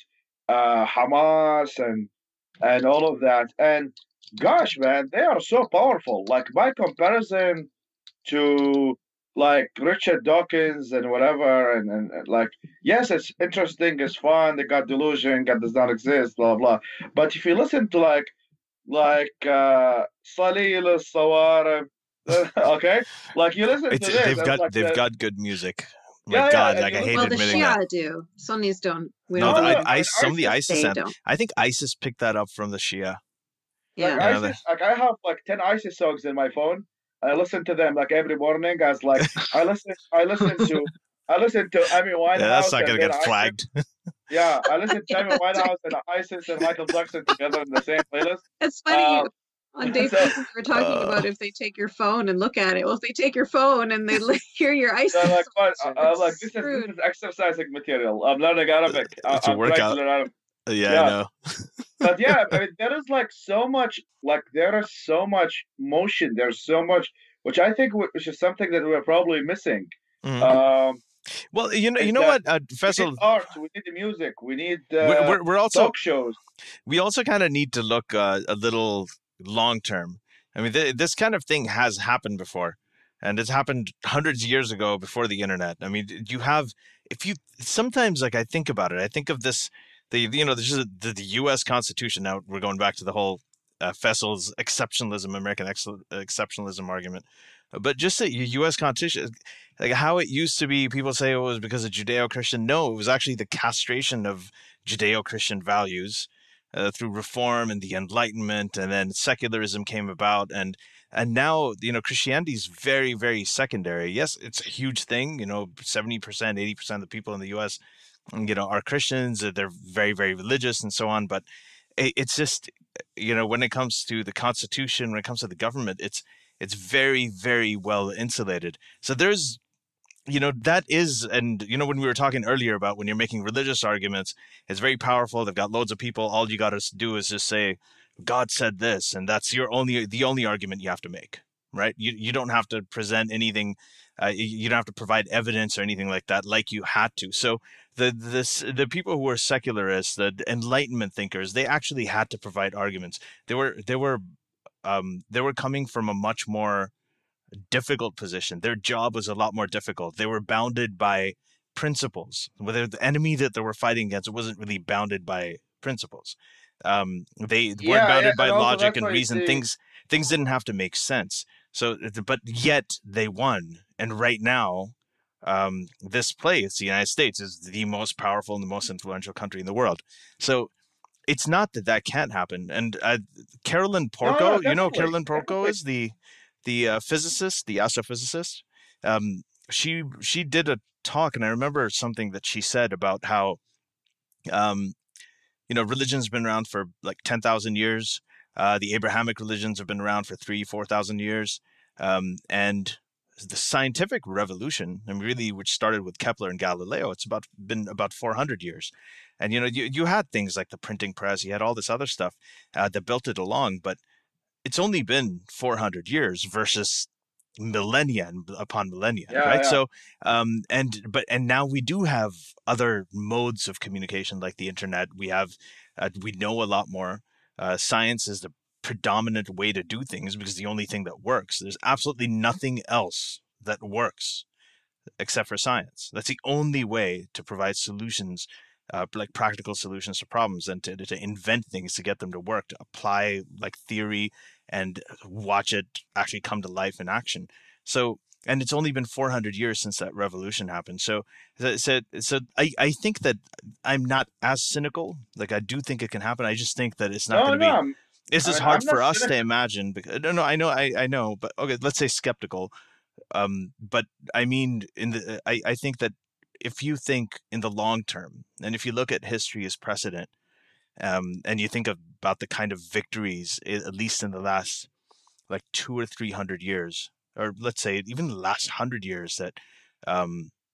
Hamas and all of that. And gosh, man, they are so powerful. Like, by comparison to like Richard Dawkins and whatever, and like, yes, it's interesting, it's fun, they got delusion, God does not exist, blah blah. But if you listen to like Salil al-Sawarib, okay, like you listen to this, they've got good music. God, like I hate admitting that. Well, the Shia do. Sunnis don't. Some of the ISIS. I think ISIS picked that up from the Shia. Yeah. ISIS, I have like 10 ISIS songs in my phone. I listen to them like every morning. I listen to Amy Winehouse. Yeah, that's not gonna get flagged. Yeah, I listen to Amy Winehouse and ISIS and Michael Jackson together in the same playlist. It's funny. On Dave, we were talking about if they take your phone and look at it. Well, if they take your phone and they hear your ISIS, I'm like, this is exercising material. I'm learning Arabic. It's a workout. Yeah, I know. But yeah, there is like so much, motion. There's so much, which I think which is something that we're probably missing. Mm-hmm. Well, you know what, Faisal? We need art. We need the music. We need we're also talk shows. We also kind of need to look a little long term. I mean, this kind of thing has happened before, and it's happened hundreds of years ago before the internet. I mean, sometimes, like, I think about it. I think of this. The U.S. Constitution. Now we're going back to the whole Faisal's exceptionalism, American exceptionalism argument. But just the U.S. Constitution, like how it used to be, people say it was because of Judeo-Christian. No, it was actually the castration of Judeo-Christian values through reform and the Enlightenment, and then secularism came about, and now Christianity is very, very secondary. Yes, it's a huge thing. 70%, 80% of the people in the U.S. are Christians. They're very, very religious and so on. But it's just, when it comes to the Constitution, when it comes to the government, it's very, very well insulated. So there's, that is, and, when we were talking earlier about when you're making religious arguments, it's very powerful. They've got loads of people. All you got to do is just say, God said this, and that's the only argument you have to make, right? You don't have to present anything. You don't have to provide evidence or anything like that, like you had to. So the people who were secularists, the Enlightenment thinkers, they actually had to provide arguments. They were coming from a much more difficult position. Their job was a lot more difficult. They were bounded by principles. Whether the enemy that they were fighting against, it wasn't really bounded by principles. They weren't bounded by and also logic that's and why you reason. see, Things didn't have to make sense. So, but yet they won. And right now, this place, the United States, is the most powerful and the most influential country in the world. So it's not that that can't happen. And Carolyn Porco, you know, Carolyn Porco is the physicist, the astrophysicist. She did a talk, and I remember something that she said about how, you know, religion's been around for like 10,000 years. The Abrahamic religions have been around for 3,000-4,000 years. And the scientific revolution, and really, which started with Kepler and Galileo, it's been about 400 years. And, you know, you had things like the printing press, you had all this other stuff that built it along, but it's only been 400 years versus millennia upon millennia, right? So, and now we do have other modes of communication like the internet. We know a lot more. Science is the predominant way to do things because the only thing that works. There's absolutely nothing else that works except for science. That's the only way to provide solutions, like practical solutions to problems, and to invent things to get them to work, to apply like theory and watch it actually come to life in action. So, and it's only been 400 years since that revolution happened. So I think that I'm not as cynical. Like, I do think it can happen. I just think that it's not going to be. This is hard for us to imagine. Because, no, I know. But okay, let's say skeptical. But I mean, I think that if you think in the long term, and if you look at history as precedent, and you think about the kind of victories, at least in the last like 200 or 300 years, or let's say even the last 100 years, that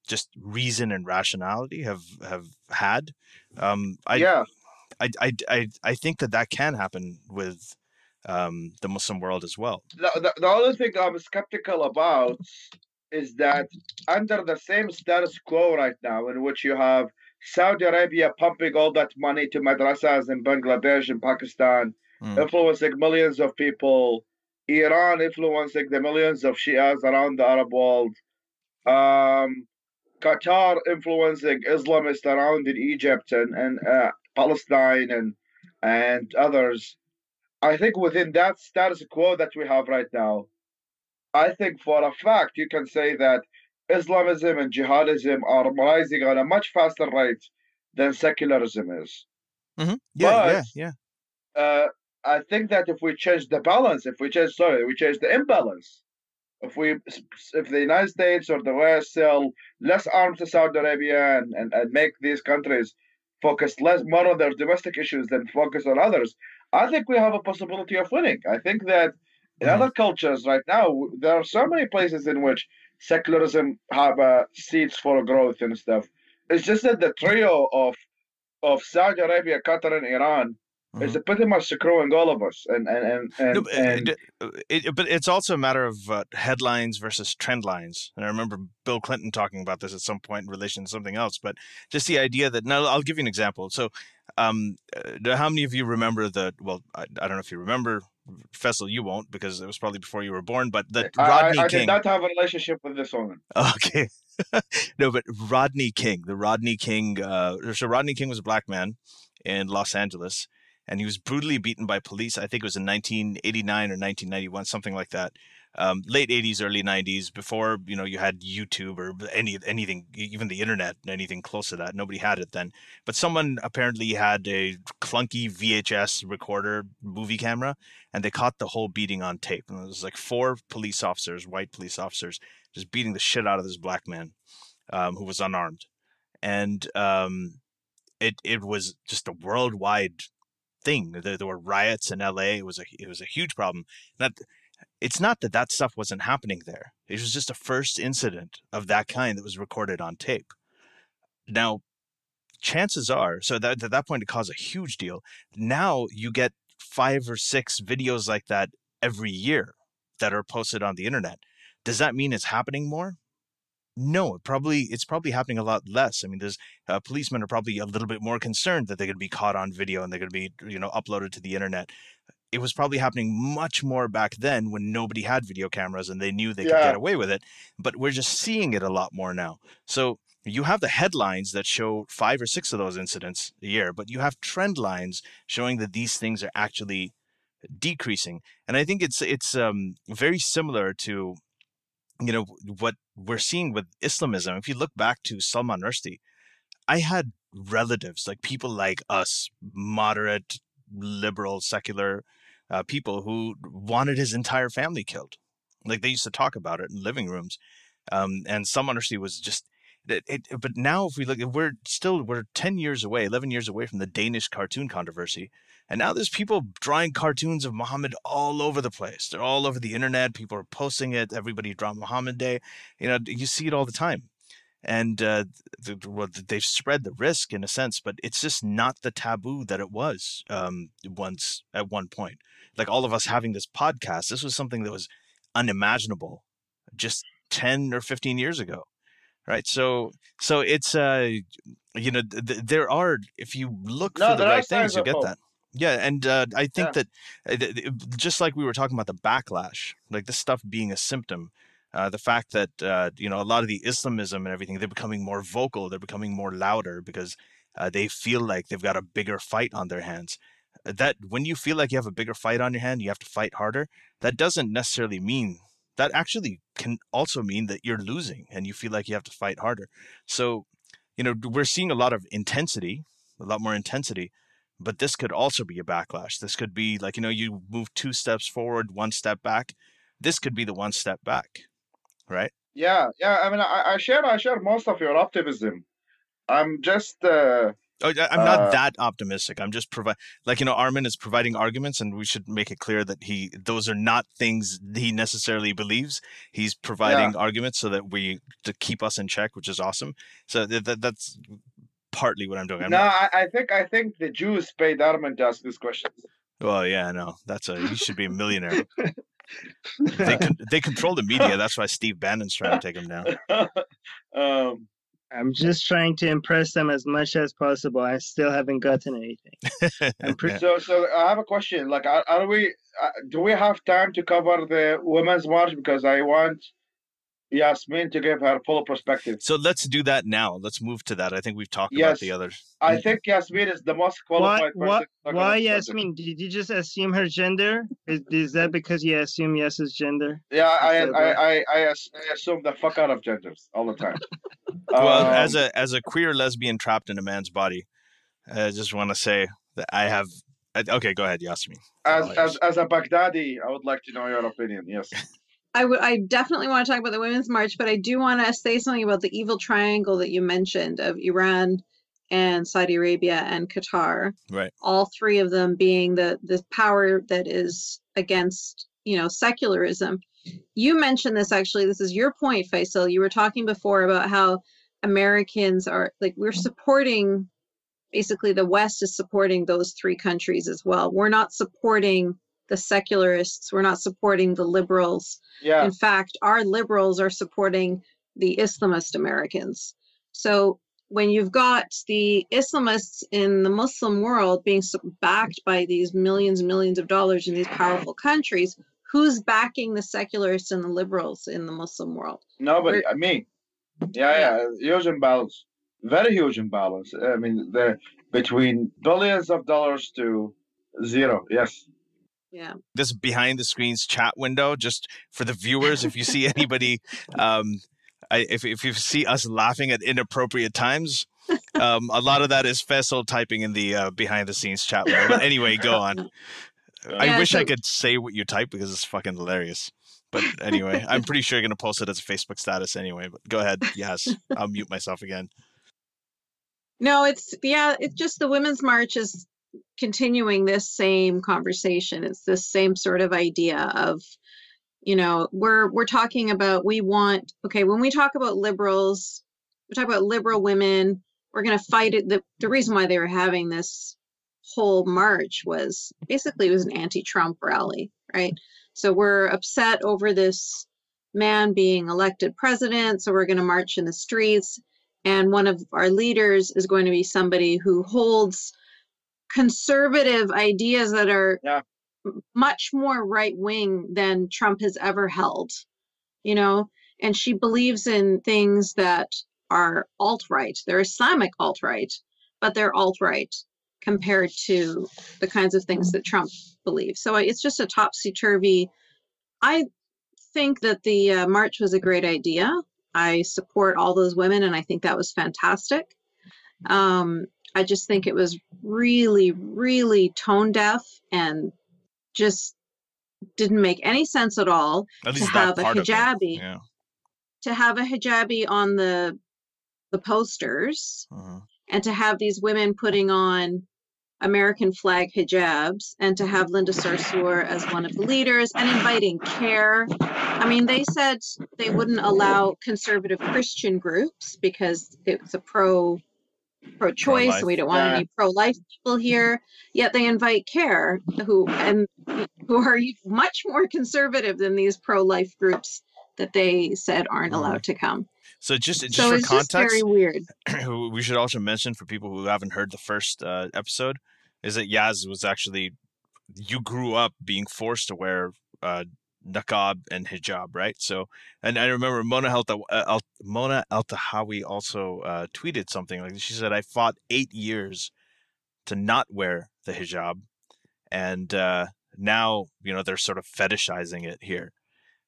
just reason and rationality have had. I think that can happen with the Muslim world as well. The only thing I'm skeptical about is that under the same status quo right now, in which you have Saudi Arabia pumping all that money to madrasas in Bangladesh and Pakistan, influencing millions of people, Iran influencing the millions of Shias around the Arab world, Qatar influencing Islamists around in Egypt and Palestine and others. I think within that status quo that we have right now, I think for a fact you can say that Islamism and jihadism are rising on a much faster rate than secularism is. Yeah. I think that if we change the balance, we change the imbalance. If the United States or the West sell less arms to Saudi Arabia and make these countries focus more on their domestic issues than focus on others, I think we have a possibility of winning. I think that in other cultures right now, there are so many places in which secularism have seeds for growth and stuff. It's just that the trio of Saudi Arabia, Qatar, and Iran is pretty much screwing all of us. But it's also a matter of headlines versus trend lines. And I remember Bill Clinton talking about this at some point in relation to something else. But just the idea that, now I'll give you an example. So how many of you remember I don't know if you remember, Faisal, you won't because it was probably before you were born, but Rodney King. I did not have a relationship with this woman. Okay. No, but Rodney King, so Rodney King was a black man in Los Angeles, and he was brutally beaten by police. I think it was in 1989 or 1991, something like that. Late 80s, early 90s, before, you had YouTube or anything, even the internet, anything close to that. Nobody had it then. But someone apparently had a clunky VHS recorder movie camera, and they caught the whole beating on tape. And it was like 4 police officers, white police officers, just beating the shit out of this black man who was unarmed. And it was just a worldwide thing. There were riots in LA. It was a huge problem. It's not that stuff wasn't happening there. It was just a first incident of that kind that was recorded on tape. Now, chances are, so that at that point it caused a huge deal. Now you get 5 or 6 videos like that every year that are posted on the internet. Does that mean it's happening more? No, it's probably happening a lot less. I mean, there's policemen are probably a little bit more concerned that they're going to be caught on video and they're going to be, uploaded to the internet. It was probably happening much more back then when nobody had video cameras and they knew they could get away with it. But we're just seeing it a lot more now. So you have the headlines that show 5 or 6 of those incidents a year, but you have trend lines showing that these things are actually decreasing. And I think it's very similar to, what we're seeing with Islamism. If you look back to Salman Rushdie, I had relatives, like people like us, moderate, liberal, secular people who wanted his entire family killed. Like they used to talk about it in living rooms. And Salman Rushdie was just, but now if we look, we're 10 years away, 11 years away from the Danish cartoon controversy. And now there's people drawing cartoons of Muhammad all over the place. They're all over the internet. People are posting it. Everybody draw Muhammad Day. You see it all the time. And they've spread the risk in a sense, but it's just not the taboo that it was once at one point. Like all of us having this podcast, this was something that was unimaginable just 10 or 15 years ago. Right. So it's, there are, if you look for the right things, you get that. Yeah. And I think that just like we were talking about the backlash, like this stuff being a symptom, the fact that, a lot of the Islamism and everything, they're becoming more vocal, they're becoming more louder because they feel like they've got a bigger fight on their hands. That when you feel like you have a bigger fight on your hand, you have to fight harder. That doesn't necessarily mean, that actually can also mean that you're losing and you feel like you have to fight harder. So, we're seeing a lot of intensity, a lot more intensity, but this could also be a backlash. This could be like, you move 2 steps forward, 1 step back. This could be the 1 step back, right? Yeah. I mean, I share most of your optimism. I'm just... I'm not that optimistic. I'm just Armin is providing arguments, and we should make it clear that those are not things he necessarily believes. He's providing arguments so that to keep us in check, which is awesome. So that's partly what I'm doing. I think the Jews paid Armin to ask these questions. Well, yeah, no, he should be a millionaire. They control the media. That's why Steve Bannon's trying to take him down. I'm just trying to impress them as much as possible. I still haven't gotten anything. So I have a question. Like, do we have time to cover the Women's March? Because I want Yasmin to give her full perspective. So let's do that now. Let's move to that. I think we've talked about the others. I think Yasmin is the most qualified person. Why Yasmin? Did you just assume her gender? Is that because you assume Yas's gender? Yeah, I assume the fuck out of genders all the time. Well, as a queer lesbian trapped in a man's body, I just want to say that I have. Okay, go ahead, Yasmin. As a Baghdadi, I would like to know your opinion. Yes. I definitely want to talk about the Women's March, but I do want to say something about the evil triangle that you mentioned of Iran and Saudi Arabia and Qatar. Right. All 3 of them being the power that is against, secularism. You mentioned this, actually. This is your point, Faisal. You were talking before about how Americans are, we're supporting, basically the West is supporting those 3 countries as well. We're not supporting the secularists. We're not supporting the liberals. Yeah. In fact, our liberals are supporting the Islamist Americans. So when you've got the Islamists in the Muslim world being backed by these millions and millions of dollars in these powerful countries, who's backing the secularists and the liberals in the Muslim world? Nobody. Me. Yeah. Huge imbalance. Very huge imbalance. I mean, between billions of dollars to zero. Yes. Yeah. This behind the screens chat window, just for the viewers, if you see anybody, if you see us laughing at inappropriate times, a lot of that is Faisal typing in the behind the scenes chat window. But anyway, go on. I wish I could say what you type because it's fucking hilarious. But anyway, I'm pretty sure you're going to post it as a Facebook status anyway. But go ahead. Yes, I'll mute myself again. No, it's just the Women's March is continuing this same conversation. It's this same sort of idea of, we're talking about, when we talk about liberals, we talk about liberal women, we're going to fight it. The reason why they were having this whole march was basically it was an anti-Trump rally, right? So we're upset over this man being elected president, so we're going to march in the streets. And one of our leaders is going to be somebody who holds conservative ideas that are much more right-wing than Trump has ever held, and she believes in things that are alt-right. They're Islamic alt-right, but they're alt-right compared to the kinds of things that Trump believes. So it's just a topsy-turvy. I think that the march was a great idea. I support all those women, and I think that was fantastic. I just think it was really, really tone deaf and just didn't make any sense at all to have a hijabi. Yeah. To have a hijabi on the posters, and to have these women putting on American flag hijabs, and to have Linda Sarsour as one of the leaders, and inviting CARE. I mean, they said they wouldn't allow conservative Christian groups because it's a pro-choice, and we don't want any pro-life people here. Yet they invite CARE, who are much more conservative than these pro-life groups that they said aren't allowed to come. So just for context, just very weird. We should also mention for people who haven't heard the first episode is that Yaz was actually, you grew up being forced to wear niqab and hijab, right? So, and I remember Mona Al-Tahawi also tweeted something like this. She said, "I fought 8 years to not wear the hijab, and now they're sort of fetishizing it here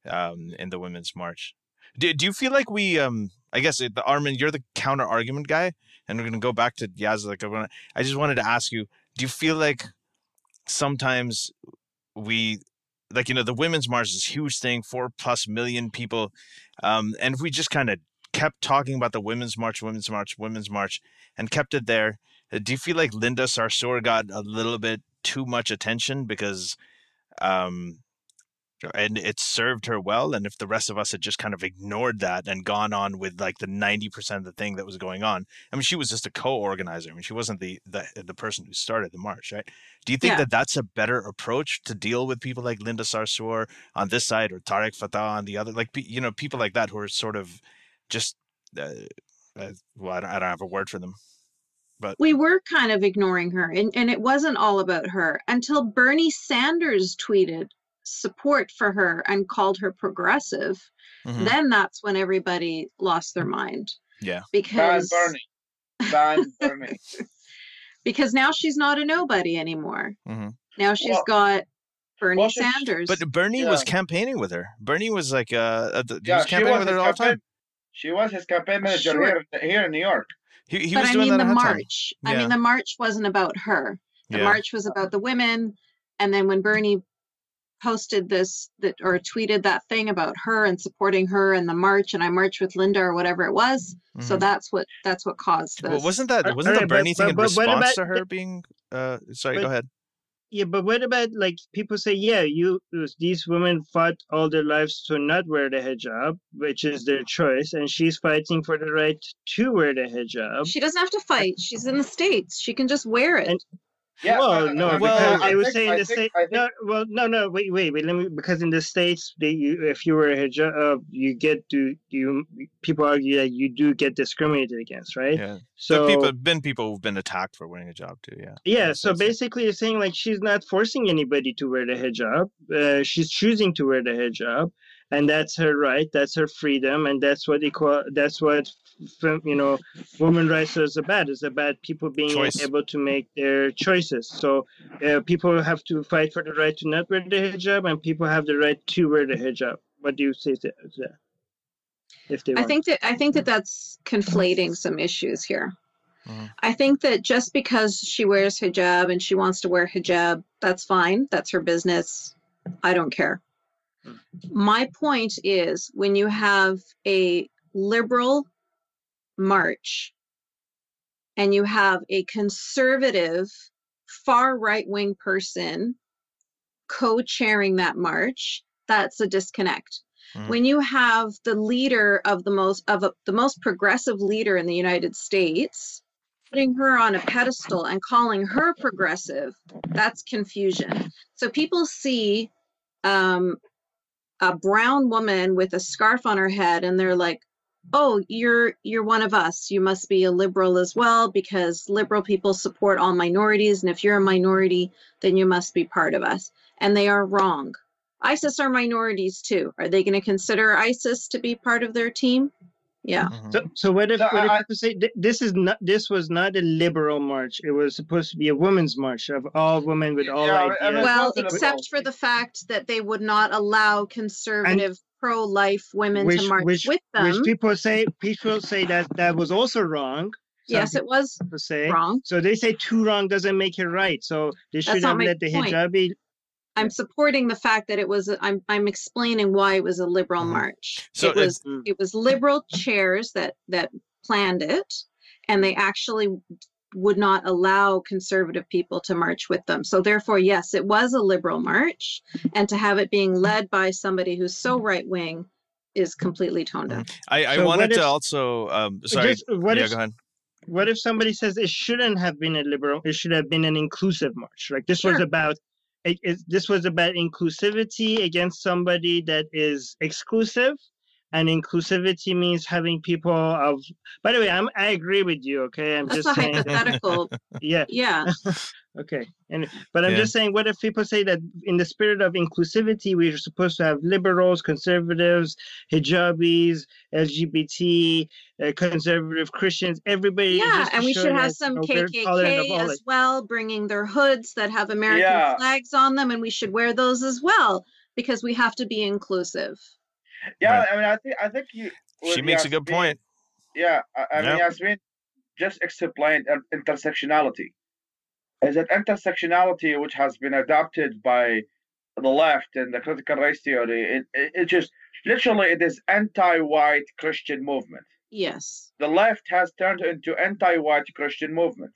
in the Women's March." Do you feel like we? I guess Armin, you're the counter argument guy, and we're gonna go back to Yaz. I just wanted to ask you: do you feel like sometimes we? The Women's March is this huge thing, 4+ million people. And if we just kind of kept talking about the Women's March, and kept it there, do you feel like Linda Sarsour got a little bit too much attention because, and it served her well? And if the rest of us had just kind of ignored that and gone on with like the 90% of the thing that was going on, I mean, she was just a co-organizer. I mean, she wasn't the person who started the march, right? Do you think that that's a better approach to deal with people like Linda Sarsour on this side or Tariq Fatah on the other? Like, people like that who are sort of just, I don't have a word for them. But we were kind of ignoring her, and it wasn't all about her until Bernie Sanders tweeted support for her and called her progressive. Then that's when everybody lost their mind. Yeah. Because Ban Bernie. Because now she's not a nobody anymore. Now she's got Bernie Sanders. But Bernie was campaigning with her. Bernie was like, he was campaigning with her all the time. She was his campaign manager here in New York. He was doing that the march. I mean, the march wasn't about her. The march was about the women. And then when Bernie posted or tweeted that thing about her and supporting her and the march, and I marched with Linda or whatever it was. So that's what caused this. Well, wasn't the Bernie thing in response to her being? Sorry, go ahead. Yeah, but what about people say, these women fought all their lives to not wear the hijab, which is their choice, and she's fighting for the right to wear the hijab. She doesn't have to fight. She's in the States. She can just wear it. Because I was saying the States. No, wait. Let me, because in the States, if you wear a hijab, people argue that you do get discriminated against, right? Yeah. So people who've been attacked for wearing a hijab too. Yeah. Yeah. So basically, you're saying she's not forcing anybody to wear the hijab. She's choosing to wear the hijab, and that's her right. That's her freedom, and that's what women's rights is about. It's about people being able to make their choices. So people have to fight for the right to not wear the hijab, and people have the right to wear the hijab. What do you say to that? If they want. I think that that's conflating some issues here. I think that just because she wears hijab and she wants to wear hijab, that's fine. That's her business. I don't care. My point is, when you have a liberal march and you have a conservative far right-wing person co-chairing that march, that's a disconnect. When you have the leader of the most progressive leader in the United States putting her on a pedestal and calling her progressive, that's confusion. So people see a brown woman with a scarf on her head and they're like, oh, you're one of us. You must be a liberal as well, because liberal people support all minorities. And if you're a minority, then you must be part of us. And they are wrong. ISIS are minorities too. Are they going to consider ISIS to be part of their team? Yeah. So what if So people say this was not a liberal march? It was supposed to be a women's march of all women with all Yeah, ideas. I mean, Well, it's not except for the fact that they would not allow conservative pro-life women to march with them. Which people say that was also wrong. Yes, it was wrong. So they say two wrong doesn't make it right. So they should have let the hijabi. I'm supporting the fact that it was. I'm explaining why it was a liberal march. So it was liberal chairs that planned it, and they actually would not allow conservative people to march with them. So therefore, yes, it was a liberal march, and to have it being led by somebody who's so right wing is completely tone deaf. I wanted to also sorry. Go ahead. What if somebody says it shouldn't have been a liberal? It should have been an inclusive march. Like this was about. This was about inclusivity against somebody that is exclusive, and inclusivity means having people of. By the way, I agree with you. Okay, That's just saying. Hypothetical. Yeah. Okay, but I'm just saying, what if people say that in the spirit of inclusivity, we're supposed to have liberals, conservatives, hijabis, LGBT, conservative Christians, everybody. Yeah, and we should have some KKK as well, bringing their hoods that have American flags on them, and we should wear those as well because we have to be inclusive. Yeah, right. I mean, I think you. She makes a good point. Yeah, I mean, Yasmin just explained intersectionality. Is that intersectionality, which has been adopted by the left and the critical race theory, it just literally it is anti-white Christian movement. Yes. The left has turned into anti-white Christian movement,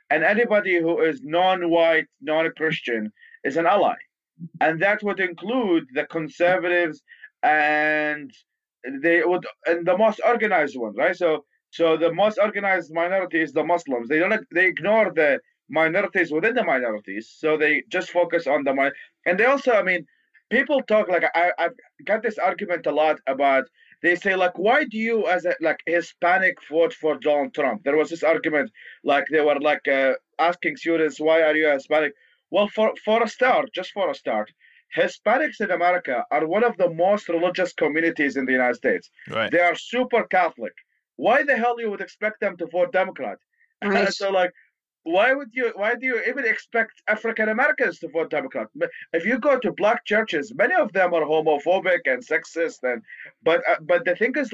and anybody who is non-white, non-Christian is an ally, and that would include the conservatives and the most organized ones, right? So the most organized minority is the Muslims. They ignore the minorities within the minorities, so they just focus on the and they also, I mean, people talk like I've got this argument a lot about. They say like, why do you as a Hispanic vote for Donald Trump? There was this argument like they were asking students, why are you Hispanic? Well, for a start, Hispanics in America are one of the most religious communities in the United States. Right. They are super Catholic. Why the hell you would expect them to vote Democrat? Right. So why do you even expect African Americans to vote Democrat? If you go to black churches, many of them are homophobic and sexist, but the thing is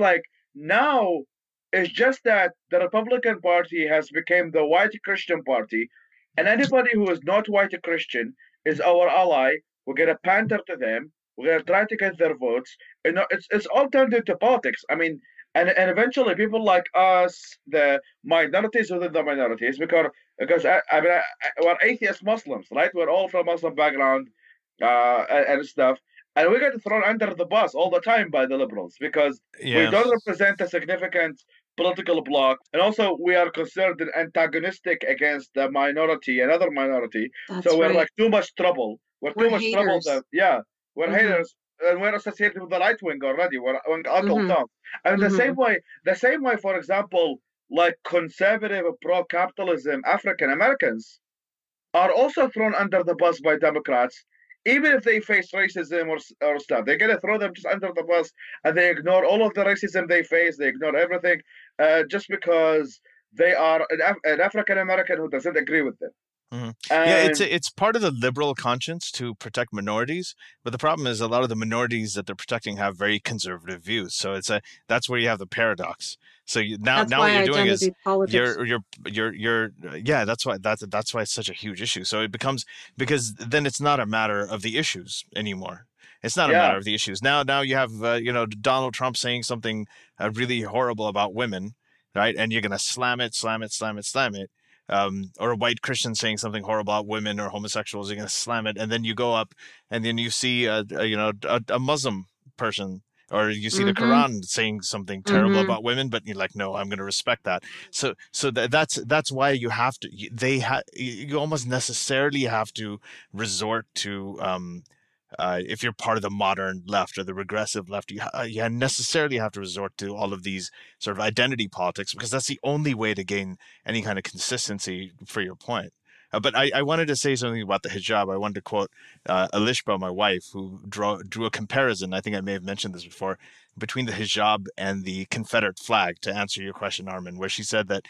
now it's just that the Republican Party has become the white Christian party, and anybody who is not white Christian is our ally. We're gonna pander to them. We're gonna try to get their votes. It's all turned into politics. I mean, and eventually people like us, the minorities within the minorities, because we're atheist Muslims, right? We're all from Muslim background and stuff, and we get thrown under the bus all the time by the liberals because we don't represent a significant political bloc, and also we are considered antagonistic against the minority, another minority. So we're too much trouble. We're too much haters. Trouble. We're haters, and we're associated with the right wing already. We're Uncle Tom. And the same way, for example, like conservative pro-capitalism African Americans are also thrown under the bus by Democrats, even if they face racism or stuff. They're gonna throw them just under the bus, and they ignore all of the racism they face. They ignore everything, just because they are an African American who doesn't agree with them. Mm-hmm. It's part of the liberal conscience to protect minorities, but the problem is a lot of the minorities that they're protecting have very conservative views. So that's where you have the paradox. So now what you're doing is that's why it's such a huge issue. So it becomes, because then it's not a matter of the issues anymore. It's not a matter of the issues. Now you have Donald Trump saying something really horrible about women, right? And you're gonna slam it. Or a white Christian saying something horrible about women or homosexuals, you're going to slam it. And then you go up and then you see a Muslim person, or you see the Quran saying something terrible about women, but you're like, no, I'm going to respect that. So that's why you have to, you almost necessarily have to resort to, if you're part of the modern left or the regressive left, you necessarily have to resort to all of these sort of identity politics, because that's the only way to gain any kind of consistency for your point. But I wanted to say something about the hijab. I wanted to quote Alishba, my wife, who drew a comparison. I think I may have mentioned this before, between the hijab and the Confederate flag, to answer your question, Armin, where she said that,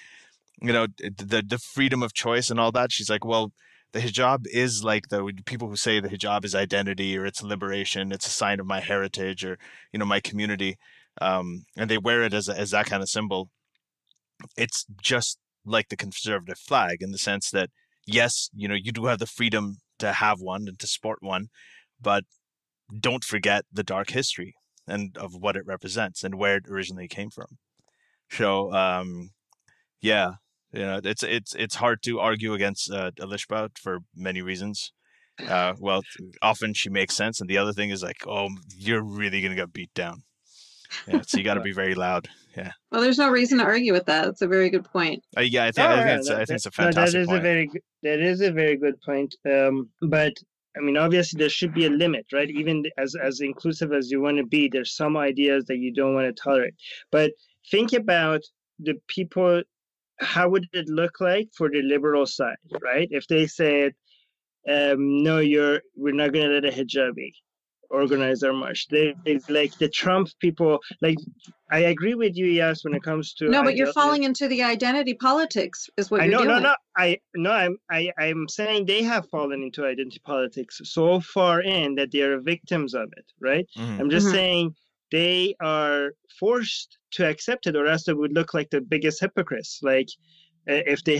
the freedom of choice and all that. She's like, well, the hijab is like the people who say the hijab is identity or it's liberation, it's a sign of my heritage or, my community. And they wear it as that kind of symbol. It's just like the conservative flag in the sense that, yes, you do have the freedom to have one and to sport one, but don't forget the dark history and of what it represents and where it originally came from. So, yeah, it's hard to argue against Alishba for many reasons. Well, often she makes sense, and the other thing is like, oh, you're really gonna get beat down. Yeah, so you got to be very loud. Yeah. Well, there's no reason to argue with that. It's a very good point. Yeah, I think it's a fantastic point. That is a very good point. But I mean, obviously, there should be a limit, right? Even as inclusive as you want to be, there's some ideas that you don't want to tolerate. But think about the people. How would it look like for the liberal side, right? If they said, "No, we're not going to let a hijabi organize our march." It's like the Trump people. Like, I agree with you, Yas, when it comes to no, but you're falling into the identity politics, is what you're doing. I'm saying they have fallen into identity politics so far in that they are victims of it, right? Mm-hmm. I'm just saying they are forced to accept it, or else they would look like the biggest hypocrites. Like, if they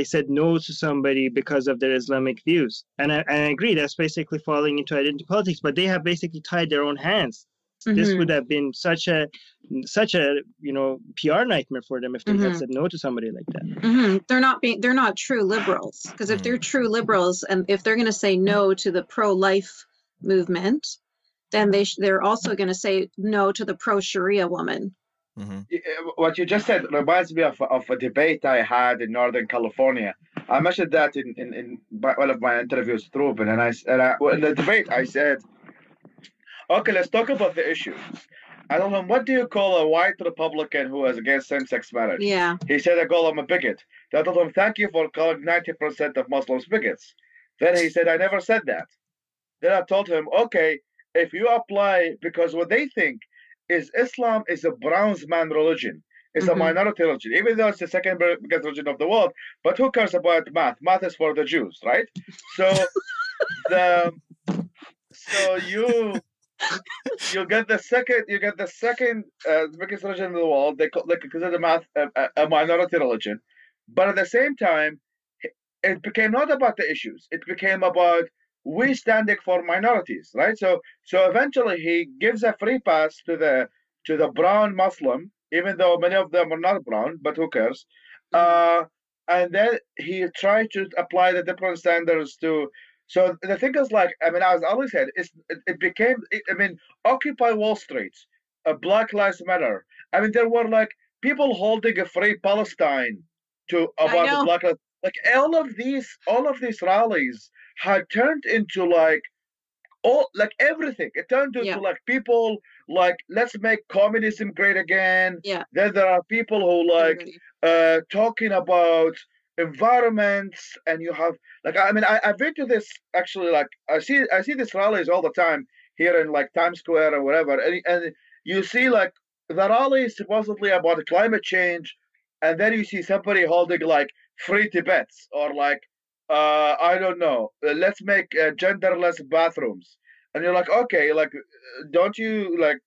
said no to somebody because of their Islamic views. And I agree, that's basically falling into identity politics, but they have basically tied their own hands. Mm-hmm. This would have been such a PR nightmare for them if they had said no to somebody like that. Mm-hmm. They're not true liberals, because if they're true liberals and if they're going to say no to the pro-life movement, then they're also going to say no to the pro-Sharia woman. Mm-hmm. What you just said reminds me of a debate I had in Northern California. I mentioned that in one of my interviews with Ruben, and in the debate I said, okay, let's talk about the issues. I told him, what do you call a white Republican who is against same-sex marriage? Yeah. He said, I call him a bigot. I told him, thank you for calling 90% of Muslims bigots. Then he said, I never said that. Then I told him, okay, if you apply, because what they think is Islam is a bronze man religion. It's a minority religion, even though it's the second biggest religion of the world. But who cares about math? Math is for the Jews, right? So you get the second biggest religion in the world. They consider math a minority religion, but at the same time, it became not about the issues. It became about we standing for minorities, right? So eventually he gives a free pass to the brown Muslim, even though many of them are not brown, but who cares? And then he tried to apply the different standards to. So the thing is, like, I mean, as I always said, it became. Occupy Wall Street, Black Lives Matter. I mean, there were like people holding a free Palestine about the Black Lives. Like all of these rallies had turned into everything. It turned into like people like, let's make communism great again. Yeah. Then there are people who talking about environments, and you have I've been to this actually. Like I see these rallies all the time here in like Times Square or whatever, and you see like the rally is supposedly about climate change, and then you see somebody holding like free Tibets or like I don't know, let's make genderless bathrooms, and you're like, okay, like don't you like,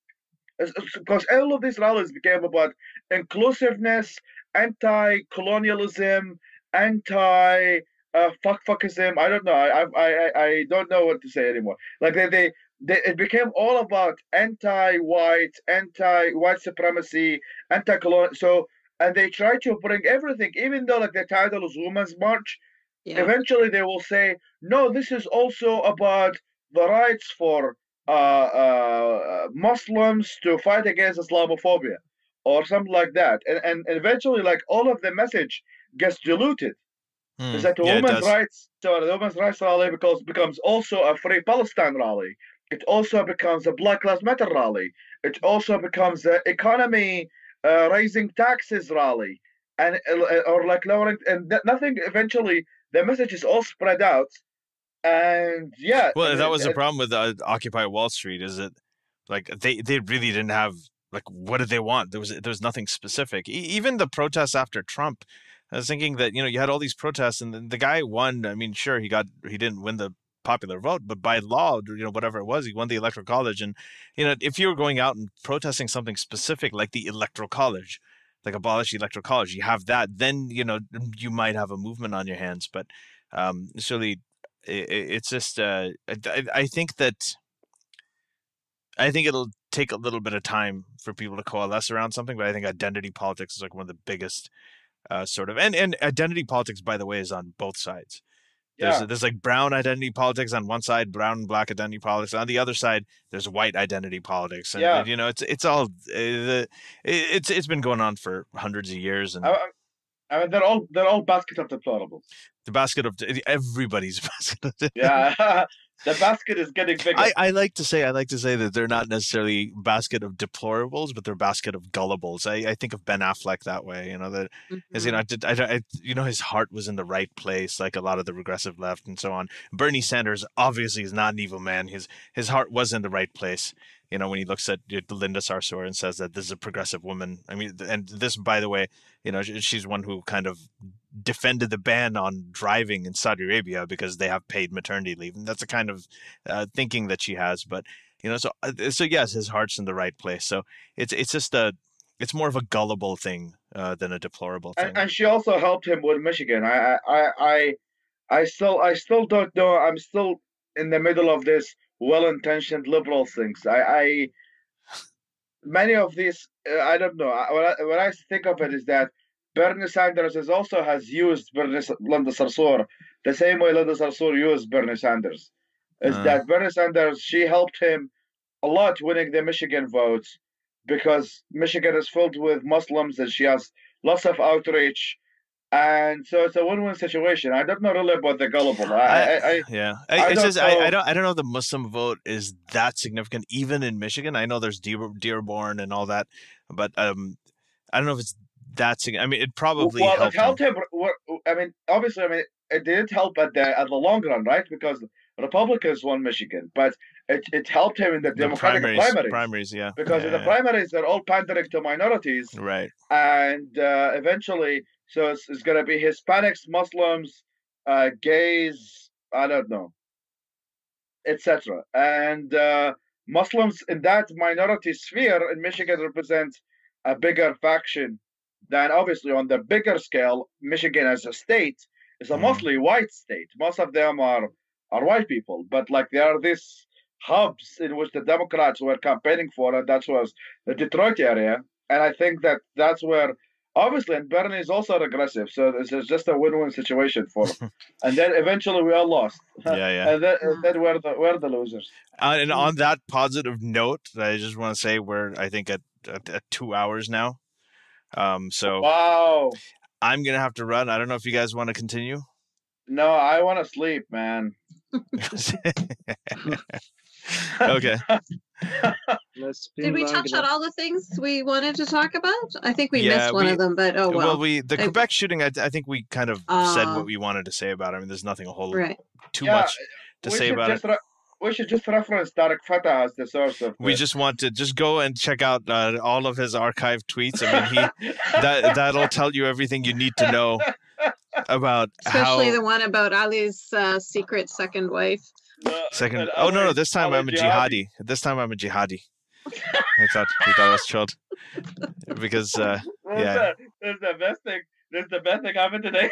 because all of these rallies became about inclusiveness, anti-colonialism, fuckism. I don't know. I don't know what to say anymore. Like it became all about anti-white supremacy, anti-colonial. So, and they try to bring everything, even though like the title is Women's March. Yeah. Eventually, they will say, no, this is also about the rights for Muslims to fight against Islamophobia or something like that. And eventually, like all of the message gets diluted. Is that the women's rights? So the women's rights rally becomes also a Free Palestine rally. It also becomes a Black Lives Matter rally. It also becomes an economy raising taxes rally, and or like lowering, and nothing eventually the message is all spread out. And yeah, well, that was the problem with Occupy Wall Street, is that like they really didn't have, like, what did they want? There was nothing specific. Even the protests after Trump, I was thinking that, you know, you had all these protests and the guy won. I mean, sure, he didn't win the popular vote, but by law, you know, whatever it was, he won the Electoral College. And, you know, if you were going out and protesting something specific like the Electoral College, like abolish the Electoral College, you have that, then, you know, you might have a movement on your hands. But surely it's just I think it'll take a little bit of time for people to coalesce around something, but I think identity politics is like one of the biggest sort of, and identity politics, by the way, is on both sides. There's like brown identity politics on one side, brown and black identity politics on the other side. There's white identity politics, and you know, it's all it's been going on for hundreds of years, and I mean, they're all basket of deplorables. The basket of everybody's basket. Yeah. The basket is getting bigger. I like to say that they're not necessarily basket of deplorables, but they're basket of gullibles. I think of Ben Affleck that way, you know, that is, you know, you know, his heart was in the right place, like a lot of the regressive left and so on. Bernie Sanders obviously is not an evil man. His heart was in the right place. You know, when he looks at Linda Sarsour and says that this is a progressive woman. I mean, and this, by the way, you know, she's one who kind of defended the ban on driving in Saudi Arabia because they have paid maternity leave. And that's the kind of thinking that she has. But, you know, so yes, his heart's in the right place. So it's just it's more of a gullible thing than a deplorable thing. And she also helped him with Michigan. I still don't know. I'm still in the middle of this well-intentioned liberal things. Many of these, I don't know. When I think of it, is that Bernie Sanders has used Linda Sarsour the same way Linda Sarsour used Bernie Sanders. That Bernie Sanders, she helped him a lot winning the Michigan votes because Michigan is filled with Muslims and she has lots of outreach. And so it's a win-win situation. I don't know really about the gullible. I don't know if the Muslim vote is that significant, even in Michigan. I know there's Dearborn and all that, but I don't know if it's that significant. I mean, it probably helped him. I mean, obviously, it didn't help at the long run, right? Because Republicans won Michigan, but it helped him in the Democratic primaries. Yeah. Because in the primaries, they're all pandering to minorities, right? And eventually. So it's going to be Hispanics, Muslims, gays, I don't know, etc. And Muslims in that minority sphere in Michigan represent a bigger faction than, obviously, on the bigger scale. Michigan as a state is a mostly white state. Most of them are white people, but like there are these hubs in which the Democrats were campaigning for, and that was the Detroit area. And I think that's where. Obviously, and Bernie is also regressive, so it's just a win-win situation for him. And then eventually we all lost. Yeah. And then we're the losers. And on that positive note, I just want to say we're, I think, at 2 hours now. So wow, I'm gonna have to run. I don't know if you guys want to continue. No, I want to sleep, man. Okay. Did we touch on all the things we wanted to talk about? I think we missed one of them, but oh well. Well, the Quebec shooting, I think we kind of said what we wanted to say about it. I mean, there's nothing too much to say about it. We should just reference Tariq Fatah as the source of. We just want to go and check out all of his archived tweets. I mean, that'll tell you everything you need to know about especially the one about Ali's secret second wife. No, this time I'm a jihadi. This time I'm a jihadi. I thought it was chilled because This is the best thing. This is the best thing happened today.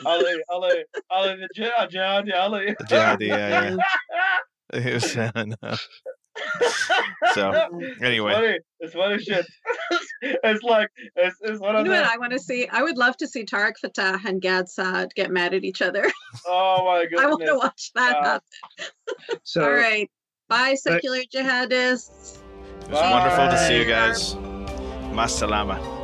Ali, the jihadi, Ali. The jihadi, yeah. It was, so anyway, it's funny shit. It's like it's one of what I want to see. I would love to see Tariq Fatah and Gad Saad get mad at each other. Oh my goodness! I want to watch that happen. So, all right, bye, secular jihadists. It was wonderful to see you guys. Mas salama.